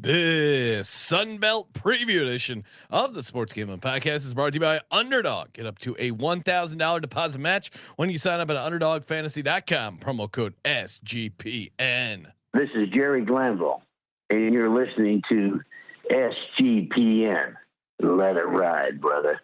This Sunbelt preview edition of the Sports Gambling Podcast is brought to you by Underdog. Get up to a $1,000 deposit match when you sign up at underdogfantasy.com. Promo code SGPN. This is Jerry Glanville, and you're listening to SGPN. Let it ride, brother.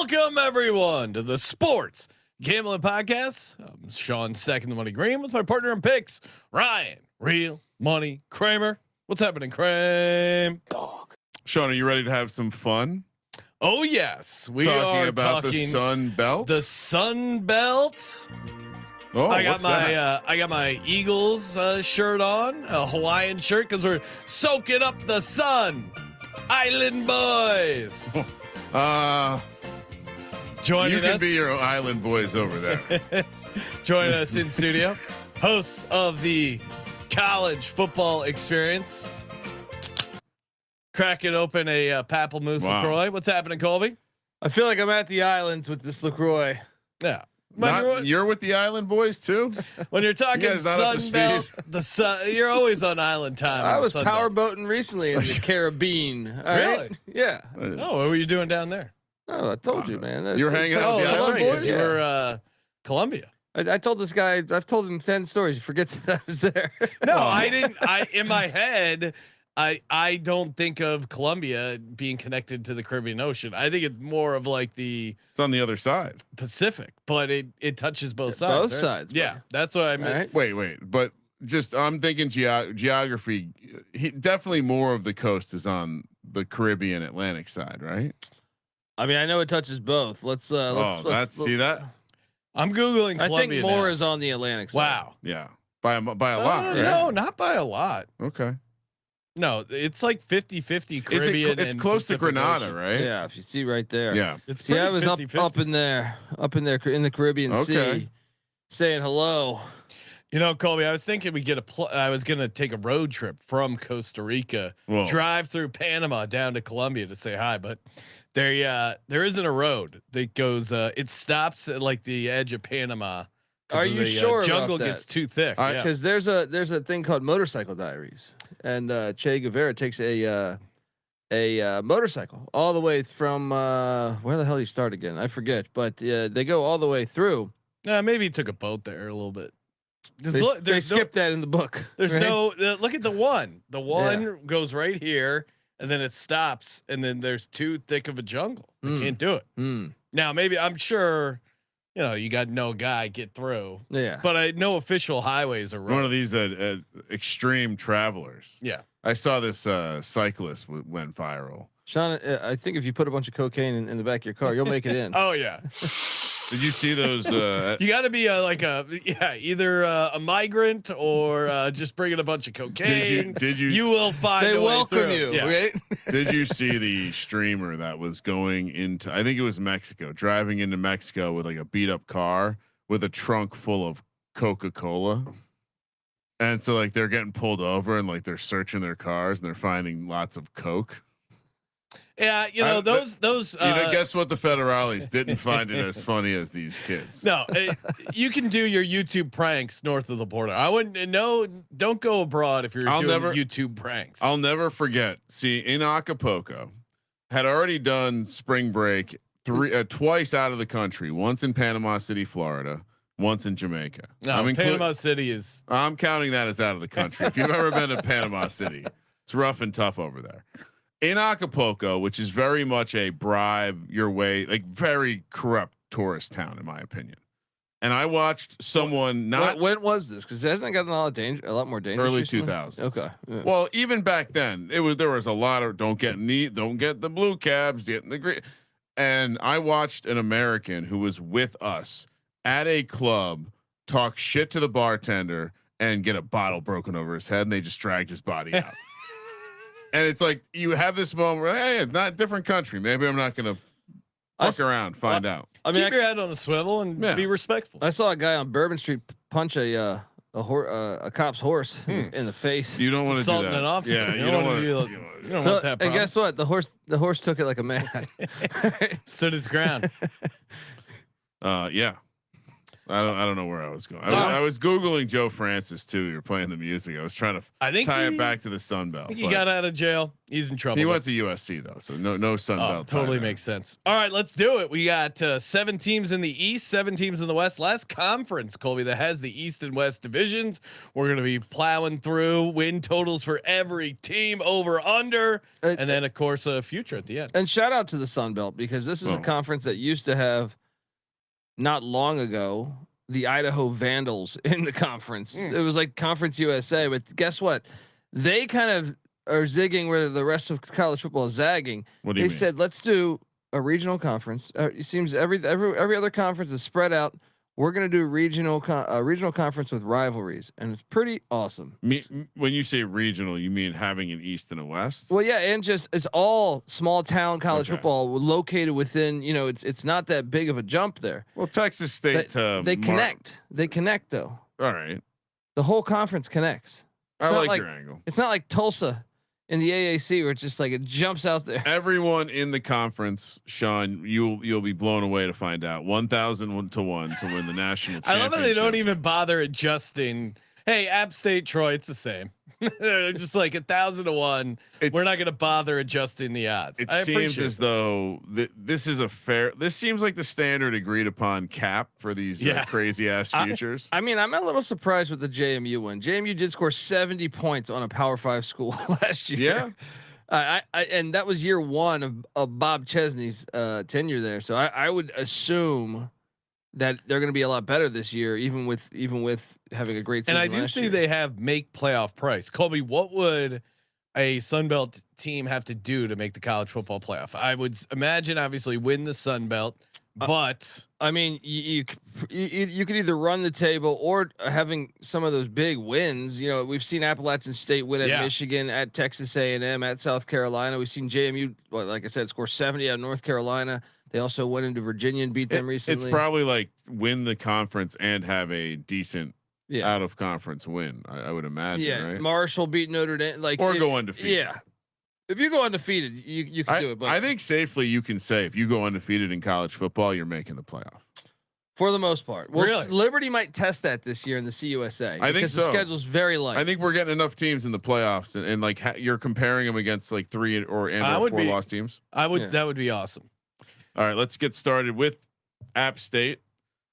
Welcome everyone to the Sports Gambling Podcast. I'm Sean Second the Money Green with my partner in picks, Ryan Real Money Kramer. What's happening, Kramer? Dog. Sean, are you ready to have some fun? Oh yes, we talking are about talking the Sunbelt. The Sunbelt. Oh, I got my Eagles shirt on, a Hawaiian shirt because we're soaking up the sun. Island boys. Joining you can us, be your island boys over there. Joining us in studio, host of the college football experience, cracking open a Pamplemousse LaCroix. What's happening, Colby? I feel like I'm at the islands with this LaCroix. Yeah. You're with the island boys too. When you're talking Sunbelt, the sun, you're always on island time. I was powerboating recently in the Caribbean. Really? Right? Yeah. Oh, what were you doing down there? Oh, I told you, man. You're hanging out with the that's island right, boys. you were Columbia. I told this guy. I've told him 10 stories. He forgets that I was there. No, I didn't. In my head, I don't think of Columbia being connected to the Caribbean Ocean. I think it's more of like It's on the other side. Pacific, but it touches both sides. Both right? sides. Yeah, Buddy. that's what I meant. Right. Wait, but just I'm thinking geography. Definitely more of the coast is on the Caribbean Atlantic side, right? I mean, I know it touches both. Let's see that. I'm googling. I Columbia think more now. is on the Atlantic side. Wow. Yeah, by a lot. Right? No, not by a lot. Okay. No, it's like 50-50 Caribbean. It's and close to Pacific Grenada, Ocean. right? Yeah, if you see right there. Yeah. It's See, I pretty was 50-50. up in there in the Caribbean Sea, saying hello. You know, Colby, I was thinking we get I was gonna take a road trip from Costa Rica, drive through Panama down to Colombia to say hi, but there isn't a road that goes. It stops at like the edge of Panama. Are you sure? Jungle about that? gets too thick. Because there's a thing called Motorcycle Diaries, and Che Guevara takes a motorcycle all the way from where the hell did he start again? I forget, but they go all the way through. Maybe he took a boat there a little bit. They skipped that in the book. There's right? no look at the one. The one goes right here, and then it stops, and then there's too thick of a jungle. You can't do it. Now maybe I'm sure. You know, you got no guy get through. Yeah. But I know official highways are roads. One of these extreme travelers. Yeah. I saw this cyclist went viral. Sean, I think if you put a bunch of cocaine in the back of your car, you'll make it in. Oh yeah. Did you see those? You got to be either a migrant or just bringing a bunch of cocaine. Did you? You will find. They a way welcome through. you, Yeah. right? Did you see the streamer that was going into? I think it was Mexico, driving into Mexico with like a beat up car with a trunk full of Coca-Cola. And so like they're getting pulled over and like they're searching their cars and they're finding lots of Coke. Yeah, you know those. Guess what? The federales didn't find it as funny as these kids. No, you can do your YouTube pranks north of the border. I wouldn't. No, don't go abroad if you're doing YouTube pranks. I'll never forget. See, in Acapulco, had already done spring break twice out of the country. Once in Panama City, Florida. Once in Jamaica. No, Panama City is. I'm counting that as out of the country. If you've ever been to Panama City, it's rough and tough over there. In Acapulco, which is very much a bribe your way, like very corrupt tourist town, in my opinion. And I watched someone when was this? Because it hasn't gotten a lot more dangerous. Early recently? 2000s. Okay. Yeah. Well, even back then, there was a lot of don't get the blue cabs, get the green. And I watched an American who was with us at a club talk shit to the bartender and get a bottle broken over his head, and they just dragged his body out. and it's like you have this moment where, hey, it's not a different country. Maybe I'm not gonna fuck around, find out. I mean, keep your head on the swivel and be respectful. I saw a guy on Bourbon Street punch a cop's horse in the face. You don't want to do that. An officer. Yeah, you don't want to do. You don't want that problem. And guess what? The horse took it like a man. Stood his ground. Yeah. I don't know where I was going. I was Googling Joe Francis too. You're playing the music. I was trying to tie it back to the Sunbelt. He got out of jail. He's in trouble. He went to USC though, so no Sunbelt. Totally makes sense. All right, let's do it. We got 7 teams in the East, 7 teams in the West. Last conference, Colby, that has the East and West divisions. We're going to be plowing through win totals for every team, over under, and then of course a future at the end. And shout out to the Sunbelt, because this is a conference that used to have, not long ago, the Idaho Vandals in the conference. It was like Conference USA, but guess what? They kind of are zigging where the rest of college football is zagging. What do you mean? They said, let's do a regional conference. It seems every other conference is spread out. We're going to do regional conference with rivalries, and it's pretty awesome. When you say regional, you mean having an East and a West? Well, yeah, and just it's all small town college football located within. It's not that big of a jump there. Well, Texas State they connect. They connect though. All right, the whole conference connects. I like your angle. It's not like Tulsa in the AAC where it's just like it jumps out there. Everyone in the conference, Sean, you'll be blown away to find out 1,000 to 1 to win the national championship. I love how they don't even bother adjusting. Hey, App State, Troy, it's the same. They're just like 1,000 to 1. We're not going to bother adjusting the odds. It seems as though this is a fair. This seems like the standard agreed upon cap for these crazy ass futures. I mean, I'm a little surprised with the JMU one. JMU did score 70 points on a Power 5 school last year. Yeah. And that was year 1 of Bob Chesney's tenure there. So I would assume that they're going to be a lot better this year, even with having a great season. And I do see they have make playoff price. Colby, what would a Sunbelt team have to do to make the college football playoff? I would imagine obviously win the Sunbelt, but I mean, you could either run the table or having some of those big wins. We've seen Appalachian State win at Michigan, at Texas A&M, at South Carolina. We've seen JMU, like I said, score 70 at North Carolina. They also went into Virginia and beat them recently. It's probably like win the conference and have a decent out of conference win. I would imagine. Yeah, right? Marshall beat Notre Dame, go undefeated. Yeah, if you go undefeated, you can do it. But I think safely you can say if you go undefeated in college football, you're making the playoff for the most part. Well, really? Liberty might test that this year in the CUSA. I think so. The schedule's very light. I think we're getting enough teams in the playoffs, and like you're comparing them against like 3 or 4 loss teams. I would. That would be awesome. All right, let's get started with App State.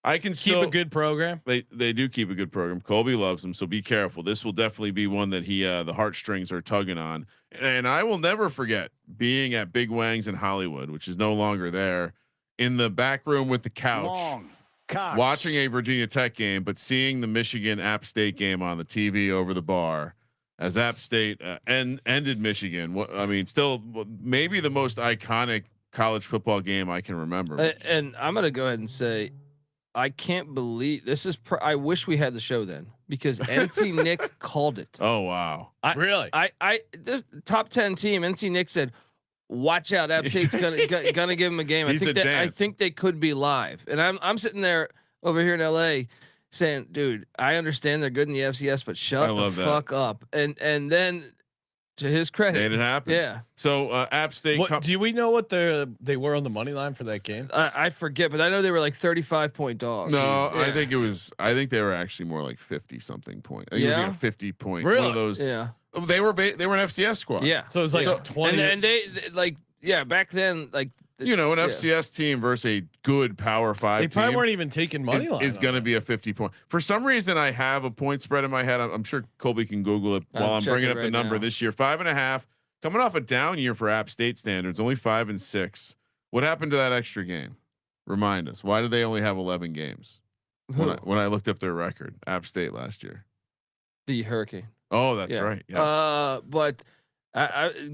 I can keep a good program. They do keep a good program. Colby loves them, so be careful. This will definitely be one that the heartstrings are tugging on. And I will never forget being at Big Wang's in Hollywood, which is no longer there, in the back room with the couch, watching a Virginia Tech game, but seeing the Michigan App State game on the TV over the bar as App State ended Michigan. I mean, still maybe the most iconic college football game I can remember. And I'm going to go ahead and say, I can't believe this is, I wish we had the show then, because NC Nick called it. Oh, wow. Really? The top 10 team, NC Nick said, watch out. App State's gonna give him a game. I think they could be live. And I'm sitting there over here in LA saying, dude, I understand they're good in the FCS, but shut the fuck up. And then, to his credit, made it happen. Yeah. So App State. Do we know what they were on the money line for that game? I forget, but I know they were like 35-point dogs. No, I think it was. I think they were actually more like 50-something point. I think it was like a 50-point. Really? One of those. Yeah. They were an FCS squad. Yeah. So it was like 20. And they like back then an FCS team versus a good Power 5 they probably team weren't even taking money line. Is going to be a 50-point. For some reason, I have a point spread in my head. I'm sure Colby can Google it while I'm bringing up the number this year. 5.5, coming off a down year for App State standards, only 5-6. What happened to that extra game? Remind us. Why did they only have 11 games? When I looked up their record, App State last year. The Hurricane. Oh, that's right. Yes. But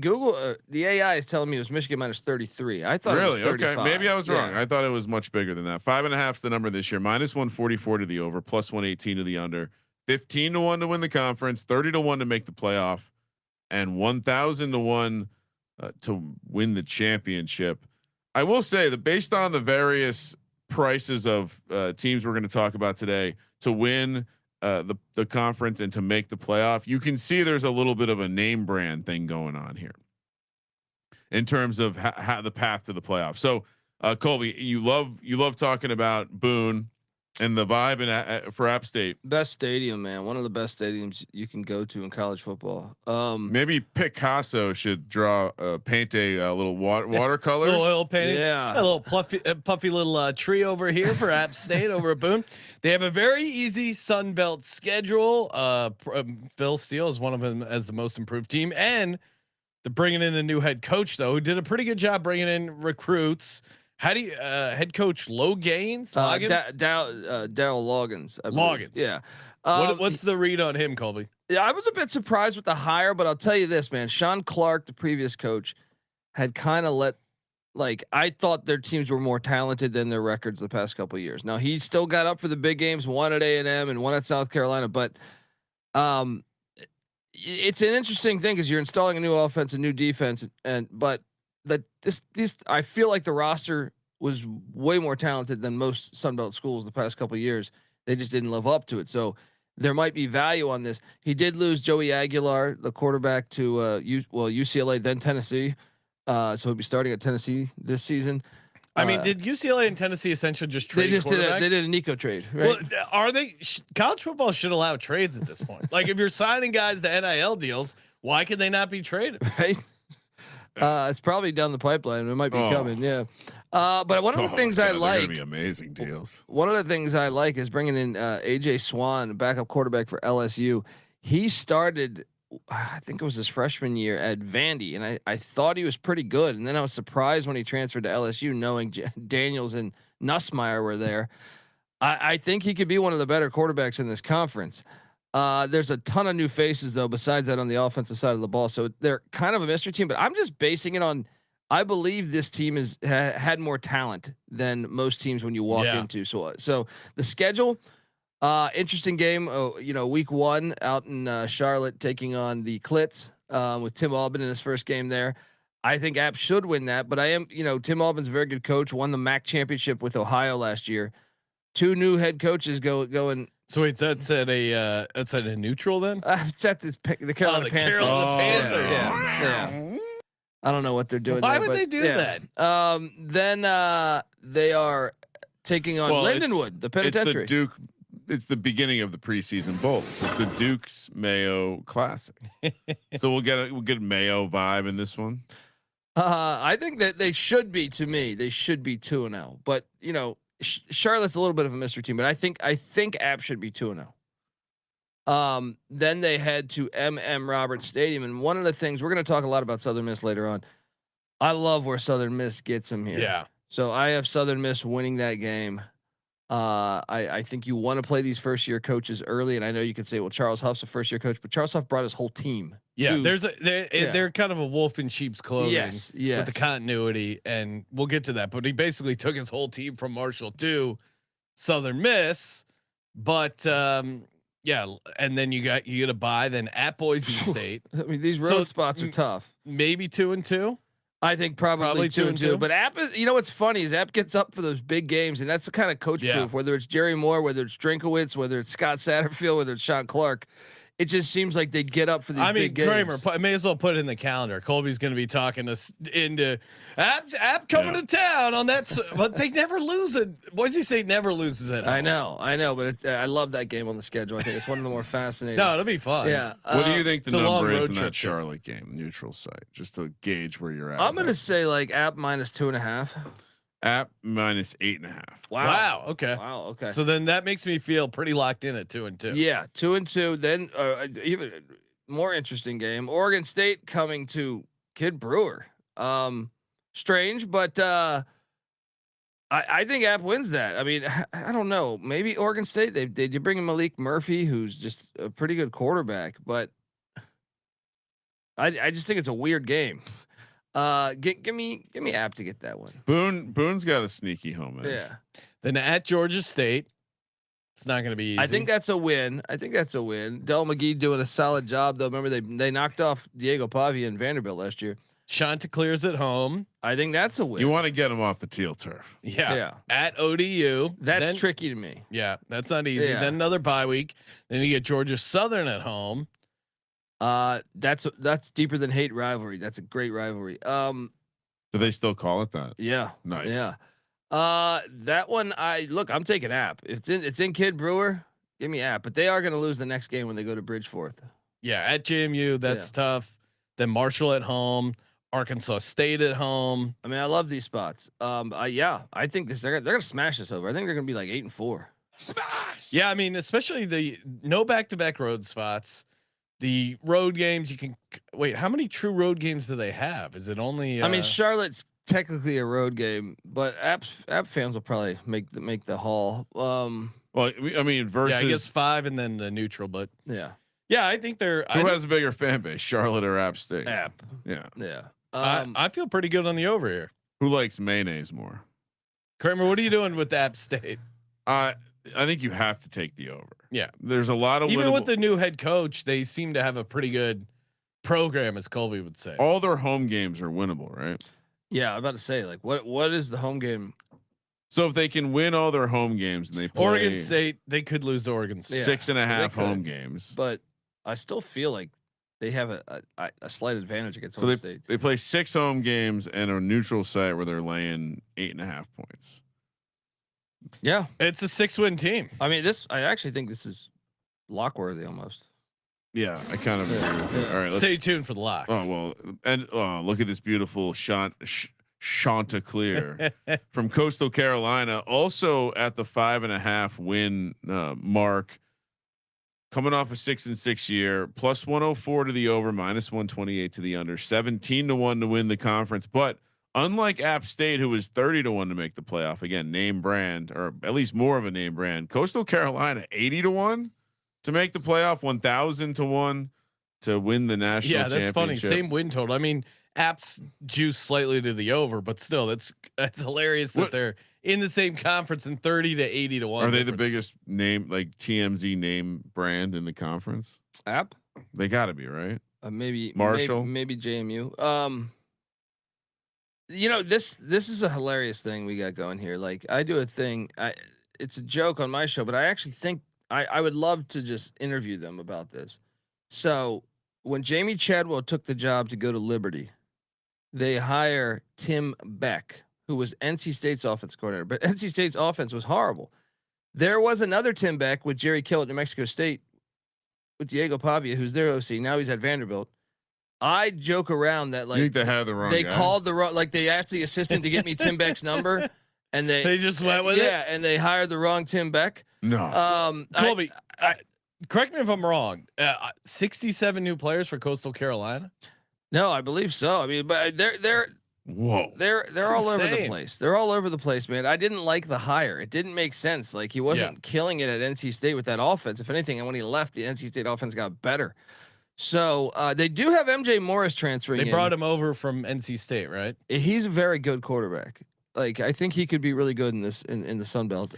Google the AI is telling me it was Michigan minus 33. I thought really? It was 35. Okay, maybe I was wrong. I thought it was much bigger than that. 5.5 is the number this year. Minus 144 to the over, plus 118 to the under. 15 to 1 to win the conference. 30 to 1 to make the playoff. and 1,000 to 1 to win the championship. I will say that based on the various prices of teams we're going to talk about today to win the conference and to make the playoff, you can see there's a little bit of a name brand thing going on here in terms of how the path to the playoff. So Colby, you love talking about Boone and the vibe in for App State. Best stadium, man. One of the best stadiums you can go to in college football. Maybe Picasso should paint a little watercolors. Little oil painting. Yeah. A little puffy little tree over here for App State over at Boone. They have a very easy Sunbelt schedule. Phil Steele is one of them as the most improved team, and they're bringing in a new head coach though, who did a pretty good job bringing in recruits. How do you head coach Loggins? Daryl Loggins. Loggins. Yeah. What's the read on him, Colby? Yeah, I was a bit surprised with the hire, but I'll tell you this, man. Sean Clark, the previous coach, had kind of I thought their teams were more talented than their records the past couple of years. Now he still got up for the big games, one at A&M and one at South Carolina, but it's an interesting thing because you're installing a new offense, a new defense, but I feel like the roster was way more talented than most Sunbelt schools the past couple of years. They just didn't live up to it. So there might be value on this. He did lose Joey Aguilar, the quarterback, to UCLA, then Tennessee. So he'll be starting at Tennessee this season. I mean, did UCLA and Tennessee essentially just trade? They did a Nico trade, right? Well, are they? College football should allow trades at this point. Like if you're signing guys to NIL deals, why can they not be traded? Right. It's probably down the pipeline. It might be coming. Yeah. But one of the things I like, gonna be amazing deals. One of the things I like is bringing in AJ Swan, backup quarterback for LSU. He started, I think it was his freshman year at Vandy, and I thought he was pretty good. And then I was surprised when he transferred to LSU, knowing Daniels and Nussmeier were there. I think he could be one of the better quarterbacks in this conference. There's a ton of new faces though, besides that on the offensive side of the ball. So they're kind of a mystery team, but I'm just basing it on, I believe this team is had more talent than most teams when you walk into. So the schedule, interesting game. Week 1 out in Charlotte, taking on the Clits with Tim Albin in his first game there. I think App should win that, but Tim Albin's a very good coach. Won the MAC championship with Ohio last year. 2 new head coaches going. So wait, that's at a neutral then? It's at the Carolina Panthers. Panthers. Yeah. I don't know what they're doing. Why would they do that? Then they are taking on Lindenwood, the penitentiary. It's the Duke. It's the beginning of the preseason bowl. It's the Duke's Mayo Classic. So we'll get a Mayo vibe in this one. I think that they should be 2-0, but Charlotte's a little bit of a mystery team, but I think App should be 2-0. Then they head to Roberts Stadium, and one of the things we're going to talk a lot about Southern Miss later on. I love where Southern Miss gets them here. Yeah. So I have Southern Miss winning that game. I think you want to play these first year coaches early, and I know you could say, well, Charles Huff's a first year coach, but Charles Huff brought his whole team. Yeah, they're kind of a wolf in sheep's clothing. Yes. With the continuity, and we'll get to that. But he basically took his whole team from Marshall to Southern Miss. But and then you get a bye then at Boise State. I mean, these road spots are tough. Maybe 2-2. I think probably 2-2. But App is, what's funny is App gets up for those big games, and that's the kind of coach proof. Whether it's Jerry Moore, whether it's Drinkowitz, whether it's Scott Satterfield, whether it's Sean Clark, it just seems like they get up for these big games. Kramer, may as well put it in the calendar. Colby's going to be talking us into App coming to town on that, but they never lose it. Boise State never loses it. I know, but I love that game on the schedule. I think it's one of the more fascinating. No, it'll be fun. Yeah. What do you think the number is in that Charlotte game, neutral site, just to gauge where you're at? I'm going to say like App -2.5. App -8.5. Wow. Okay. Wow. Okay. So then that makes me feel pretty locked in at 2-2. Yeah, 2-2. Then even more interesting game. Oregon State coming to Kid Brewer. Strange, but I think App wins that. I mean, I don't know. Maybe Oregon State. They bring in Malik Murphy, who's just a pretty good quarterback, but I just think it's a weird game. Give me App to get that one. Boone's got a sneaky home edge. Yeah. Then at Georgia State, It's not going to be easy. I think that's a win. Del McGee doing a solid job though. Remember they knocked off Diego Pavia and Vanderbilt last year. Chanticleer's at home. I think that's a win. You want to get him off the teal turf. Yeah. At ODU. That's tricky to me. Yeah, that's not easy. Yeah. Then another bye week. Then you get Georgia Southern at home. That's deeper than hate rivalry. That's a great rivalry. Do they still call it that? Yeah. Nice. Yeah. That one I'm taking App. It's in Kid Brewer. Give me App, but they are going to lose the next game when they go to Bridgeforth. Yeah, at JMU, that's tough. Then Marshall at home, Arkansas State at home. I mean, I love these spots. I think they're going to smash this over. I think they're going to be like 8-4. Smash. Yeah, I mean, especially the no back-to-back road spots. The road games, you can wait. How many true road games do they have? Is it only? I mean, Charlotte's technically a road game, but App fans will probably make the haul. Well, I mean, versus I guess 5 and then the neutral, but yeah, I think they're. Who has a bigger fan base, Charlotte or App State? App. Yeah. I feel pretty good on the over here. Who likes mayonnaise more? Kramer, what are you doing with App State? I think you have to take the over. Yeah, there's a lot of even with the new head coach, they seem to have a pretty good program, as Colby would say. All their home games are winnable, right? Yeah, I'm about to say, like, what is the home game? So if they can win all their home games and they play Oregon State, they could lose to Oregon State. 6.5 home games, but I still feel like they have a slight advantage against Oregon State. They play 6 home games and a neutral site where they're laying 8.5 points. Yeah, it's a 6-win team. I mean, I actually think this is lock worthy almost. Yeah, I kind of agree with you. All right, stay tuned for the locks. Oh well, and look at this beautiful Chanticleer from Coastal Carolina, also at the 5.5 win mark, coming off a 6-6 year, plus 104 to the over, minus 128 to the under, 17-1 to win the conference, but. Unlike App State, who was 30-1 to make the playoff, again, name brand, or at least more of a name brand, Coastal Carolina 80-1 to make the playoff, 1,000-1 to win the national championship. Yeah, that's funny. Same win total. I mean, App's juice slightly to the over, but still, that's hilarious that they're in the same conference and 30 to 80 to 1. Are they the biggest name, like TMZ name brand in the conference? App? They got to be, right? Maybe Marshall, maybe JMU. This is a hilarious thing we got going here. Like, I do a thing. It's a joke on my show, but I actually think I would love to just interview them about this. So when Jamie Chadwell took the job to go to Liberty, they hire Tim Beck, who was NC State's offense coordinator, but NC State's offense was horrible. There was another Tim Beck with Jerry Kill at New Mexico State with Diego Pavia, who's their OC. Now he's at Vanderbilt. I joke around that, like, you think they had the wrong they guy? called the wrong, like, they asked the assistant to get me Tim Beck's number, and they just went with it. Yeah, and they hired the wrong Tim Beck. No. Colby, correct me if I'm wrong. 67 new players for Coastal Carolina. No, I believe so. I mean, but they're whoa, they're all over the place. They're all over the place, man. I didn't like the hire. It didn't make sense. Like, he wasn't killing it at NC State with that offense. If anything, and when he left, the NC State offense got better. So they do have MJ Morris transferring. They brought him over from NC State, right? He's a very good quarterback. Like, I think he could be really good in this in the Sunbelt.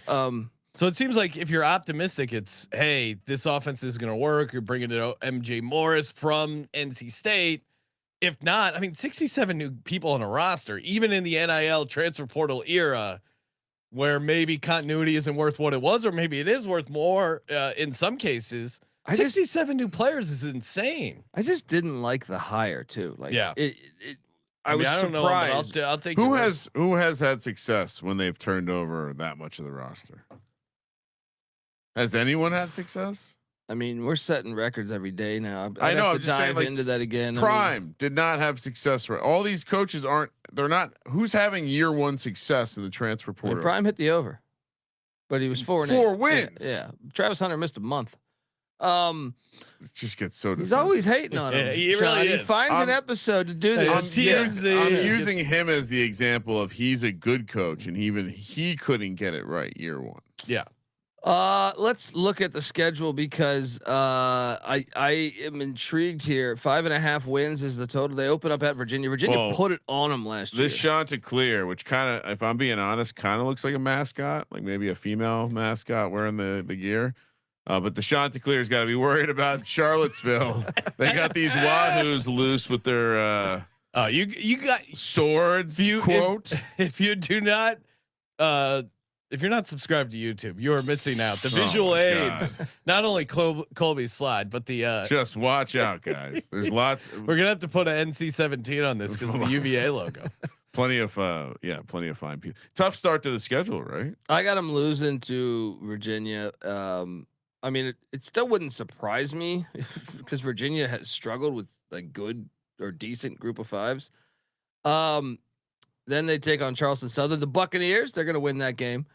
So it seems like if you're optimistic, it's, hey, this offense is going to work. You're bringing it MJ Morris from NC State. If not, I mean, 67 new people on a roster, even in the NIL transfer portal era, where maybe continuity isn't worth what it was, or maybe it is worth more in some cases. 67 new players is insane. I just didn't like the hire too. Like, yeah, I was surprised. I'll take who has had success when they've turned over that much of the roster. Has anyone had success? I mean, we're setting records every day now. I know. I'm just just saying, like, into that again. Prime did not have success. All these coaches aren't. They're not. Who's having year 1 success in the transfer portal? Prime hit the over, but he was 4 wins. Yeah. Travis Hunter missed a month. It just gets so. He's always hating on him. He really is. He finds an episode to do this. I'm using him as the example of he's a good coach, and even he couldn't get it right year 1. Yeah. Let's look at the schedule because I am intrigued here. 5.5 wins is the total. They open up at Virginia. Virginia put it on them last year. This Chanticleer, which kind of, if I'm being honest, kind of looks like a mascot, like maybe a female mascot wearing the gear. But the Chanticleer's got to be worried about Charlottesville. They got these wahoos loose with their you got swords. If you do not if you're not subscribed to YouTube, you are missing out. The visual aids, not only Colby's slide, but the just watch out, guys. There's lots. We're gonna have to put an NC-17 on this because of the UVA logo. Plenty of fine people. Tough start to the schedule, right? I got them losing to Virginia. I mean, it still wouldn't surprise me because Virginia has struggled with like good or decent group of fives. Then they take on Charleston Southern. The Buccaneers, they're going to win that game.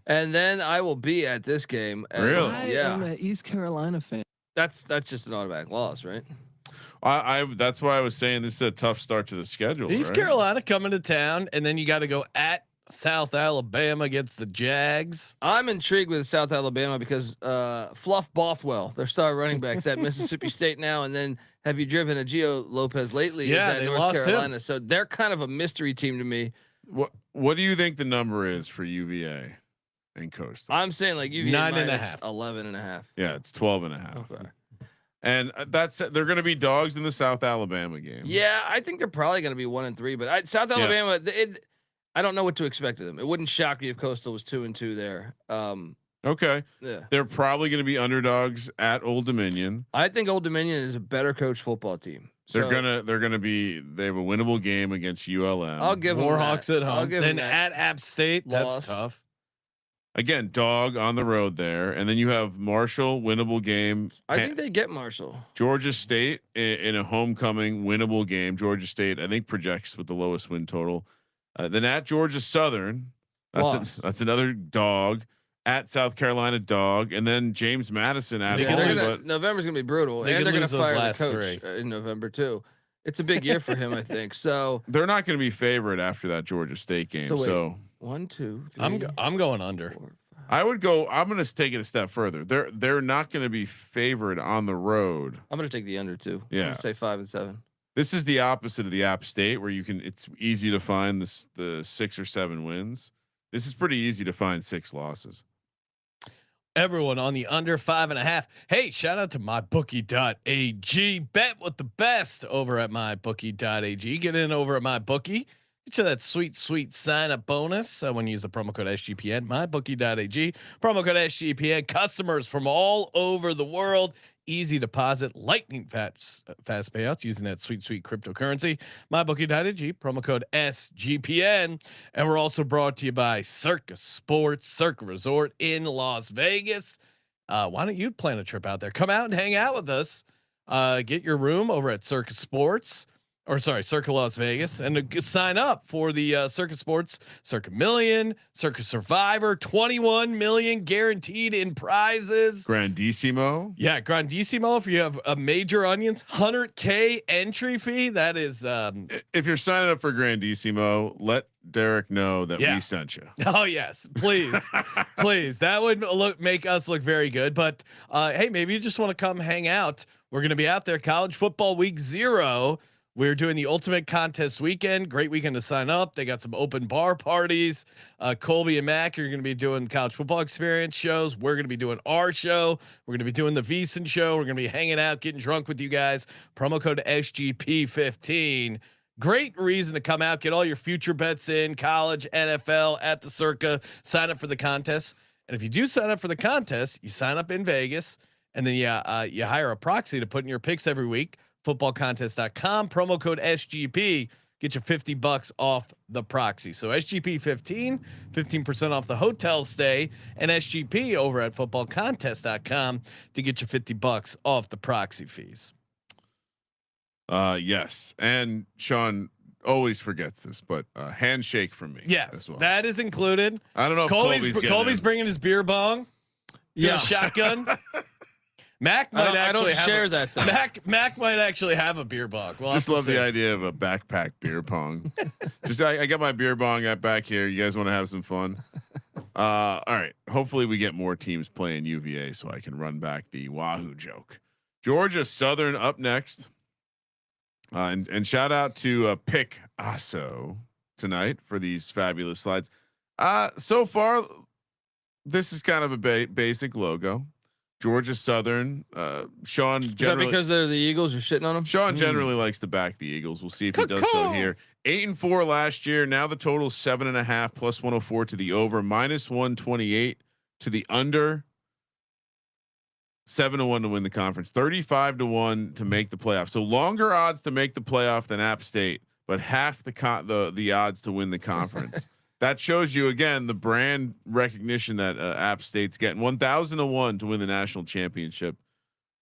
And then I will be at this game. Really? Yeah. I'm an East Carolina fan. That's just an automatic loss, right? I that's why I was saying this is a tough start to the schedule. East Carolina coming to town, and then you got to go at South Alabama against the Jags. I'm intrigued with South Alabama because Fluff Bothwell, their star running back's at Mississippi State now, and then have you driven a Gio Lopez lately? Yeah, is at North Carolina. So they're kind of a mystery team to me. What do you think the number is for UVA and Coastal? I'm saying like UVA 9.5, 11.5. Yeah, it's 12.5. Okay. And they're going to be dogs in the South Alabama game. Yeah, I think they're probably going to be 1-3, but South Alabama, I don't know what to expect of them. It wouldn't shock me if Coastal was 2-2 there. Okay. Yeah. They're probably going to be underdogs at Old Dominion. I think Old Dominion is a better coach football team. They're gonna be. They have a winnable game against ULM. I'll give them Warhawks at home. Then at App State, loss. that's tough. Again, dog on the road there, and then you have Marshall, winnable game. I think they get Marshall. Georgia State in a homecoming winnable game. Georgia State, I think, projects with the lowest win total. Then at Georgia Southern, that's another dog. At South Carolina, dog, and then James Madison at home. November's gonna be brutal, and they're gonna fire the coach in November too. It's a big year for him, I think. So they're not going to be favored after that Georgia State game. So 1, 2, 3. I'm going under. 4, 5. I would go. I'm going to take it a step further. They're not going to be favored on the road. I'm going to take the under too. Yeah, I'm gonna say 5 and 7. This is the opposite of the App State, where it's easy to find the 6 or 7 wins. This is pretty easy to find 6 losses. Everyone on the under 5.5. Hey, shout out to mybookie.ag. Bet with the best over at mybookie.ag. Get in over at mybookie. Get you that sweet sign up bonus when you use the promo code SGPN. Mybookie.ag. Promo code SGPN. Customers from all over the world. Easy deposit, lightning fast payouts using that sweet cryptocurrency. MyBookie.ag, promo code SGPN. And we're also brought to you by Circa Sports, Circa Resort in Las Vegas. Why don't you plan a trip out there? Come out and hang out with us. Get your room over at Circa Sports. Circa Las Vegas, and sign up for the Circa Sports, Circa Million, Circa Survivor, 21 million guaranteed in prizes. Grandissimo. Yeah, Grandissimo. If you have a major onions, 100K entry fee. That is. If you're signing up for Grandissimo, let Derek know that we sent you. Oh yes, please, please. That would make us look very good. But hey, maybe you just want to come hang out. We're going to be out there. College football week 0. We're doing the ultimate contest weekend. Great weekend to sign up. They got some open bar parties. Colby and Mac are going to be doing college football experience shows. We're going to be doing our show. We're going to be doing the VSiN show. We're going to be hanging out, getting drunk with you guys. Promo code SGP15. Great reason to come out, get all your future bets in, college, NFL, at the Circa. Sign up for the contest. And if you do sign up for the contest, you sign up in Vegas, and then you hire a proxy to put in your picks every week. Footballcontest.com, promo code SGP, get you $50 off the proxy. So SGP 15% off the hotel stay, and SGP over at footballcontest.com to get you $50 off the proxy fees. Yes. And Sean always forgets this, but handshake from me. Yes, that is included. I don't know if Colby's bringing his beer bong. Yeah. Shotgun. Mac might actually share that though. Mac might actually have a beer bong. We'll just love the idea of a backpack beer pong. I got my beer bong back here. You guys want to have some fun? All right. Hopefully we get more teams playing UVA so I can run back the Wahoo joke. Georgia Southern up next. And shout out to Pick Asso tonight for these fabulous slides. So far, this is kind of a basic logo. Georgia Southern. Sean. Is that because they're the Eagles? You're shitting on them. Sean generally likes to back the Eagles. We'll see if he does so here. 8-4 last year. Now the total 7.5 plus 104 to the over, minus 128 to the under. 7-1 to win the conference. 35-1 to make the playoff. So longer odds to make the playoff than App State, but half the odds to win the conference. That shows you again the brand recognition that App State's getting. 1,000-1 to win the national championship.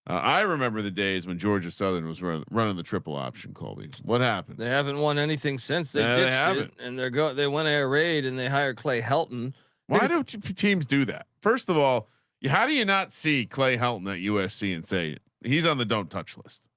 I remember the days when Georgia Southern was running the triple option. Colby, what happened? They haven't won anything since. They ditched it, and they went air raid and they hired Clay Helton. Why do teams do that? First of all, how do you not see Clay Helton at USC and say he's on the don't touch list?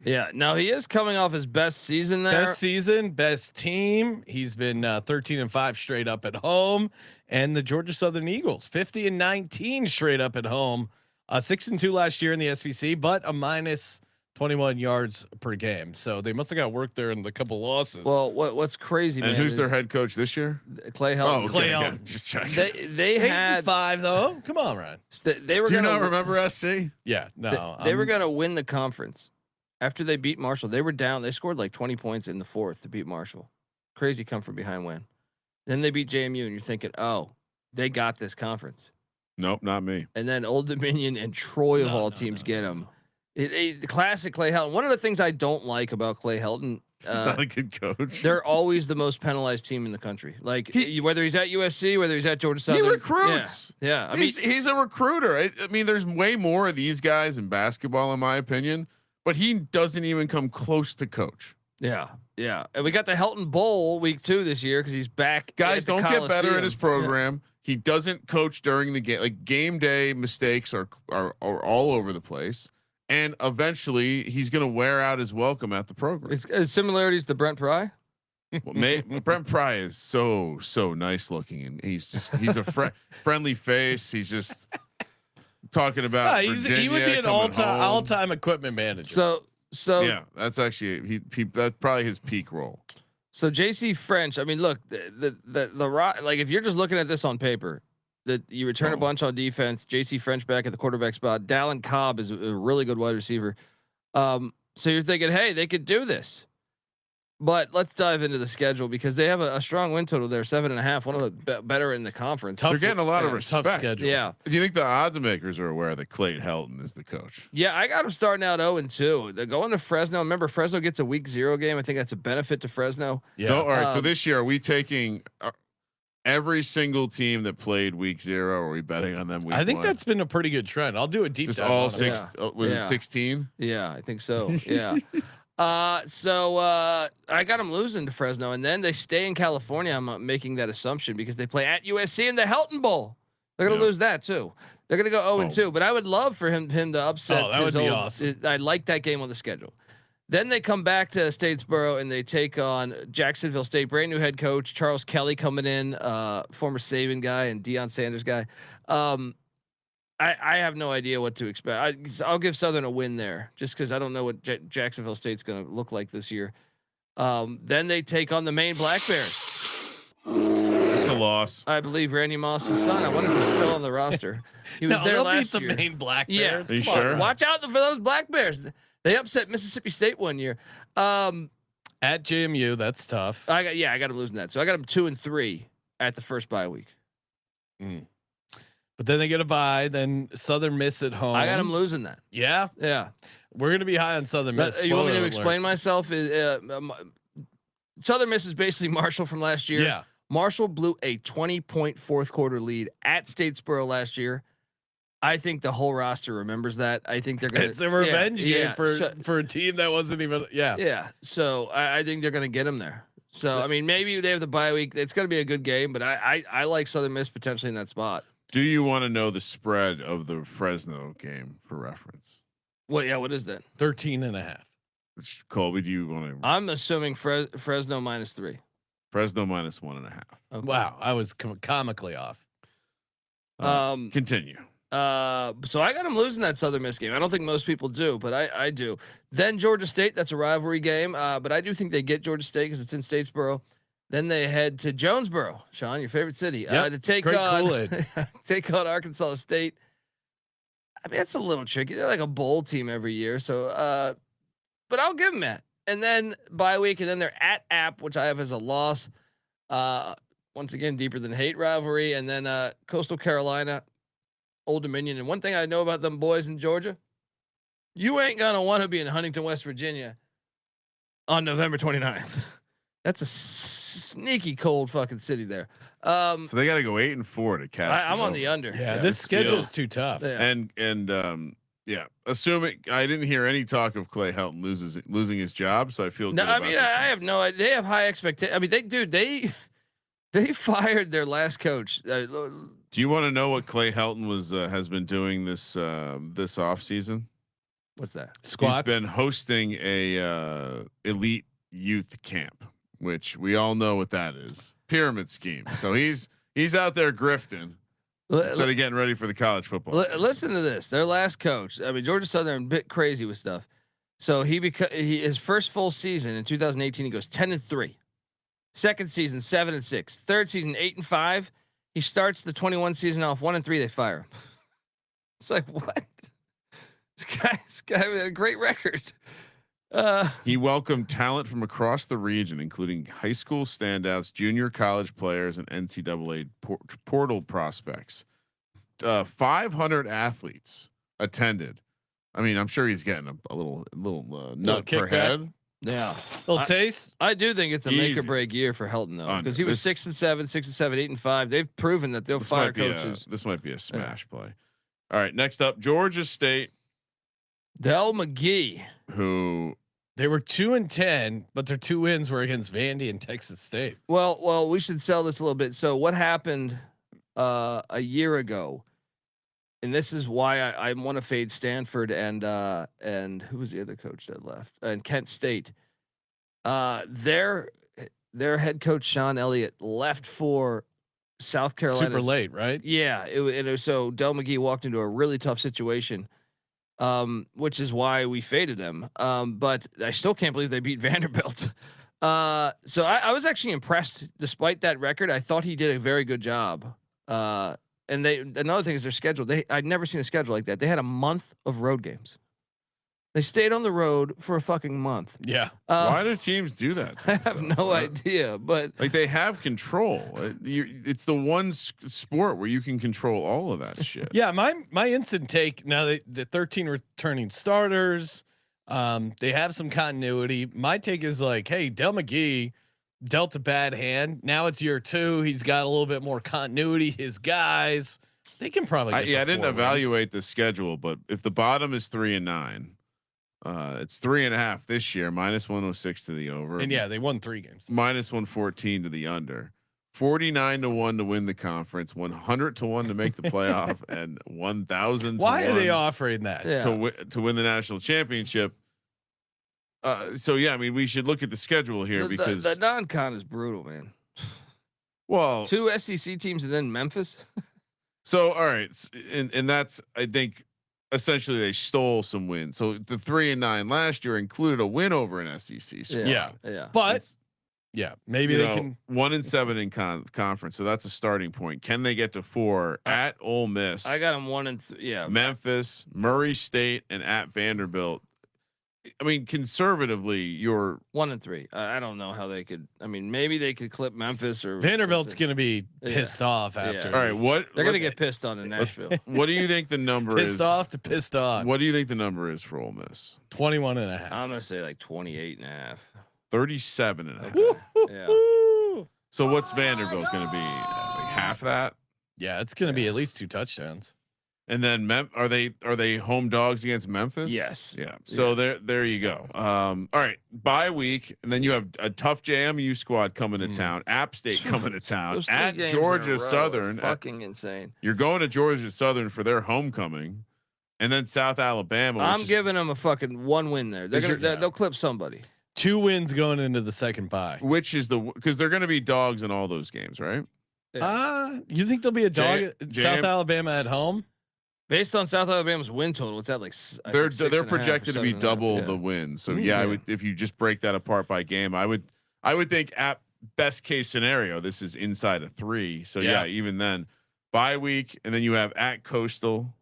Yeah, no, he is coming off his best season there. Best season, best team. He's been 13-5 straight up at home, and the Georgia Southern Eagles 50-19 straight up at home. 6-2 last year in the SVC, but a minus 21 yards per game. So they must have got work there in the couple losses. Well, what's crazy, and man, who's their head coach this year? Clay Helton. Oh, okay, Clay Helton. just checking. They had 5 though. Come on, Ryan. They were. Do you gonna, not remember SC? Yeah, no. They were going to win the conference after they beat Marshall. They were down. They scored like 20 points in the fourth to beat Marshall. Crazy come from behind win. Then they beat JMU, and you're thinking, oh, they got this conference. Nope, not me. And then Old Dominion and Troy of all teams get him. The classic Clay Helton. One of the things I don't like about Clay Helton, he's not a good coach. They're always the most penalized team in the country. Like whether he's at USC, whether he's at Georgia Southern, he recruits. Yeah. I mean, he's a recruiter. I mean, there's way more of these guys in basketball, in my opinion, but he doesn't even come close to coach. Yeah. And we got the Helton Bowl week 2 this year because he's back. Guys, don't get better at his program. Yeah. He doesn't coach during the game. Like game day mistakes are all over the place. And eventually he's going to wear out his welcome at the program. It's similarities to Brent Pry. Well, Brent Pry is so nice looking, and he's a friendly face. He's just talking about. He would be an all-time equipment manager. So yeah, that's actually that's probably his peak role. So JC French, I mean, look, like if you're just looking at this on paper, that you return a bunch on defense. JC French back at the quarterback spot. Dallin Cobb is a really good wide receiver. So you're thinking, hey, they could do this. But let's dive into the schedule because they have a strong win total there, 7.5, one of the better in the conference. They're getting a lot of respect. Tough schedule. Yeah. Do you think the odds makers are aware that Clay Helton is the coach? Yeah, I got them starting out 0-2. They're going to Fresno. Remember, Fresno gets a week 0 game. I think that's a benefit to Fresno. Yeah. All right. So this year, are we taking every single team that played week 0? Or are we betting on them? I think that's been a pretty good trend. I'll do a deep dive. All 6. Yeah. Was it 16? Yeah, I think so. Yeah. So I got them losing to Fresno, and then they stay in California. I'm making that assumption because they play at USC in the Helton Bowl. They're gonna lose that too. They're gonna go 0-2. But I would love for him to upset. That would be awesome. I like that game on the schedule. Then they come back to Statesboro and they take on Jacksonville State, brand new head coach Charles Kelly coming in, former Saban guy and Deion Sanders guy. I have no idea what to expect. I'll give Southern a win there just because I don't know what Jacksonville State's going to look like this year. Then they take on the Maine Black Bears. That's a loss. I believe Randy Moss's son. I wonder if he's still on the roster. He was there last year. The Maine Black Bears. Yeah, are you sure? Watch out for those Black Bears. They upset Mississippi State one year. At JMU, that's tough. I got them losing that. So I got them 2-3 at the first bye week. But then they get a bye. Then Southern Miss at home. I got them losing that. Yeah. We're gonna be high on Southern Miss. You want me to explain myself? Southern Miss is basically Marshall from last year. Yeah. Marshall blew a 20-point fourth quarter lead at Statesboro last year. I think the whole roster remembers that. I think they're gonna. It's a revenge game for a team that wasn't even. Yeah. So I think they're gonna get them there. So I mean, maybe they have the bye week. It's gonna be a good game, but I like Southern Miss potentially in that spot. Do you want to know the spread of the Fresno game for reference? Well, yeah. What is that? 13.5. Colby, do you want to? I'm assuming Fresno -3. Fresno -1.5. Okay. Wow, I was comically off. Continue. So I got them losing that Southern Miss game. I don't think most people do, but I do. Then Georgia State, that's a rivalry game. But I do think they get Georgia State because it's in Statesboro. Then they head to Jonesboro, Sean, your favorite city, to take on take on Arkansas State. I mean, it's a little tricky. They're like a bowl team every year, so but I'll give them that. And then bye week, and then they're at App, which I have as a loss. Once again, deeper than hate rivalry, and then Coastal Carolina, Old Dominion. And one thing I know about them boys in Georgia, you ain't gonna want to be in Huntington, West Virginia on November 29th. That's a sneaky cold fucking city there. So they got to go 8-4 to catch. I'm on the under. Yeah, this schedule is too tough. Yeah. And assuming I didn't hear any talk of Clay Helton losing his job, so I feel no. Good I about mean, this I have no idea. They have high expectations. I mean, they fired their last coach. Do you want to know what Clay Helton has been doing this off season? What's that? Squats? He's been hosting a elite youth camp, which we all know what that is. Pyramid scheme. So he's out there grifting instead of getting ready for the college football. Listen to this. Their last coach. I mean, Georgia Southern a bit crazy with stuff. So his first full season in 2018, he goes 10-3. Second season 7-6. Third season 8-5. He starts the 21 season off 1-3. They fire him. It's like, what? This guy had a great record. He welcomed talent from across the region, including high school standouts, junior college players, and NCAA portal prospects. 500 athletes attended. I mean, I'm sure he's getting a little nut per head. Yeah, little taste. I do think it's a make or break year for Helton though, because he was 6-7, 6-7, 8-5. They've proven that they'll fire coaches. This might be a smash play. All right, next up, Georgia State. Del McGee, who they were 2-10, but their 2 wins were against Vandy and Texas State. Well, we should sell this a little bit. So what happened a year ago? And this is why I want to fade Stanford and who was the other coach that left? And Kent State. Their head coach Sean Elliott left for South Carolina. Super late, right? Yeah, so Del McGee walked into a really tough situation, which is why we faded them. But I still can't believe they beat Vanderbilt. So I was actually impressed despite that record. I thought he did a very good job. And another thing is their schedule. I'd never seen a schedule like that. They had a month of road games. They stayed on the road for a fucking month. Yeah. Why do teams do that? I have no idea, but like they have control. It's the one sport where you can control all of that shit. Yeah. My instant take now the 13 returning starters, they have some continuity. My take is like, hey, Del McGee dealt a bad hand. Now it's year 2. He's got a little bit more continuity. His guys, they can probably. I didn't evaluate the schedule, but if the bottom is 3-9, it's 3.5 this year, -106 to the over. And yeah, they won 3 games. -114 to the under. 49-1 to win the conference, 100-1 to make the playoff, and 1,000. Why are they offering that to win the national championship? So yeah, I mean, we should look at the schedule here because the non-con is brutal, man. Well, 2 SEC teams and then Memphis. So all right, and that's I think essentially they stole some wins. So the 3-9 last year included a win over an SEC. So yeah. But maybe they can 1-7 in conference. So that's a starting point. Can they get to 4 at Ole Miss? I got them 1-3. Yeah, Memphis, Murray State, and at Vanderbilt. I mean, conservatively, you're 1-3. I don't know how they could. I mean, maybe they could clip Memphis or Vanderbilt's going to be pissed off after. All right, they're going to get pissed on in Nashville. What do you think the number is? Pissed off to pissed on. What do you think the number is for Ole Miss? 21.5. I'm going to say like 28.5. 37.5. Yeah. So what's Vanderbilt going to be? Like half that? Yeah, it's going to be at least 2 touchdowns. And then are they home dogs against Memphis? Yes. Yeah. So there you go. All right. Bye week, and then you have a tough JMU squad coming to town. App State coming to town at Georgia Southern. Fucking insane. You're going to Georgia Southern for their homecoming, and then South Alabama. I'm giving them a fucking 1 win there. They'll clip somebody. 2 wins going into the second bye. Which is because they're going to be dogs in all those games, right? You think there'll be a dog at South Alabama at home? Based on South Alabama's win total, it's at like they're projected to be double the win. So I would, if you just break that apart by game, I would think at best case scenario, this is inside of 3. So even then, bye week, and then you have at Coastal,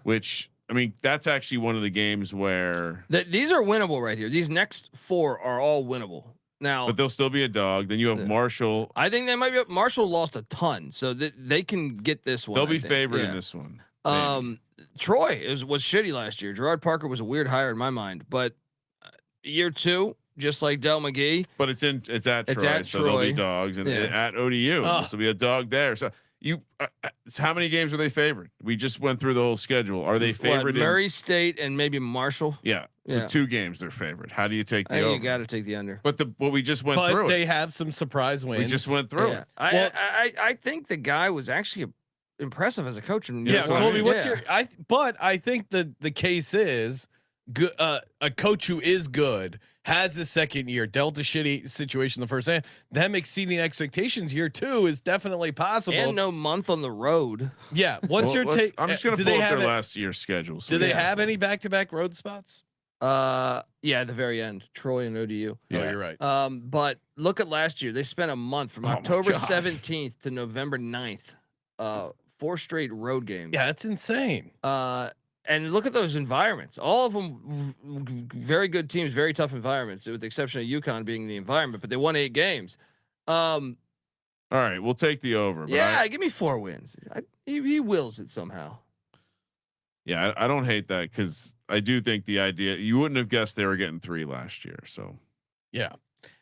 which I mean that's actually one of the games where these are winnable right here. These next 4 are all winnable. Now, but they'll still be a dog. Then you have Marshall. I think they might be. Marshall lost a ton, so they can get this one. They'll be favored in this one. Troy was shitty last year. Gerard Parker was a weird hire in my mind, but year 2, just like Del McGee. But it's at Troy, so they'll be dogs, and at ODU, this will be a dog there. So how many games are they favored? We just went through the whole schedule. Are they favored? Murray State and maybe Marshall. Yeah. So 2 games they're favored. How do you take the over? You got to take the under. But we just went through. But they have some surprise wins. We just went through it. I think the guy was actually impressive as a coach. Colby, what's your? I think the case is good. A coach who is good has the second year dealt a shitty situation the first hand. Them exceeding expectations year 2 is definitely possible. And no month on the road. Yeah. What's your take? I'm just gonna pull up their last year's schedule. So do they have any back-to-back road spots? At the very end, Troy and ODU. Yeah, you're right. But look at last year. They spent a month from October 17th to November 9th. 4 straight road games. Yeah, that's insane. And look at those environments. All of them very good teams, very tough environments, with the exception of UConn being the environment, but they won 8 games. All right, we'll take the over. But give me 4 wins. He wills it somehow. Yeah, I don't hate that because I do think the idea you wouldn't have guessed they were getting 3 last year. So yeah,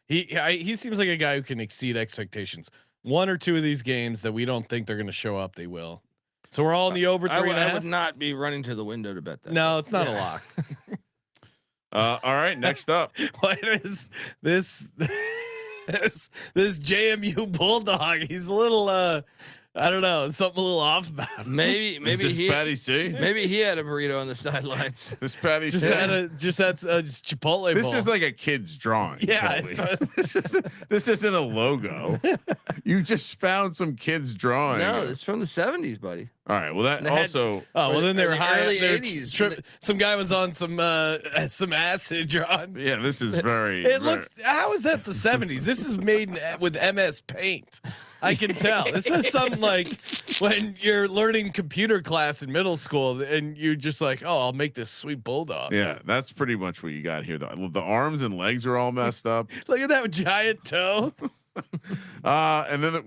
he seems like a guy who can exceed expectations. 1 or 2 of these games that we don't think they're going to show up, they will. So we're all in the over 3.5. I would not be running to the window to bet that. No, it's not a lock. All right, next up. What is this JMU Bulldog? He's a little I don't know, something a little off about him. Maybe he Patty C. Maybe he had a burrito on the sidelines. This Patty just C. had a Chipotle. This bowl. is like a kid's drawing. Yeah, this isn't a logo. You just found some kid's drawing. No, it's from the 70s, buddy. All right. Well, that also. Then they were high. Early 80s. Some guy was on some acid, John. Yeah, this is very. It looks. How is that the 70s? This is made with MS Paint. I can tell. This is something like when you're learning computer class in middle school, and you're just like, "Oh, I'll make this sweet bulldog." Yeah, that's pretty much what you got here. The arms and legs are all messed up. Look at that giant toe. And then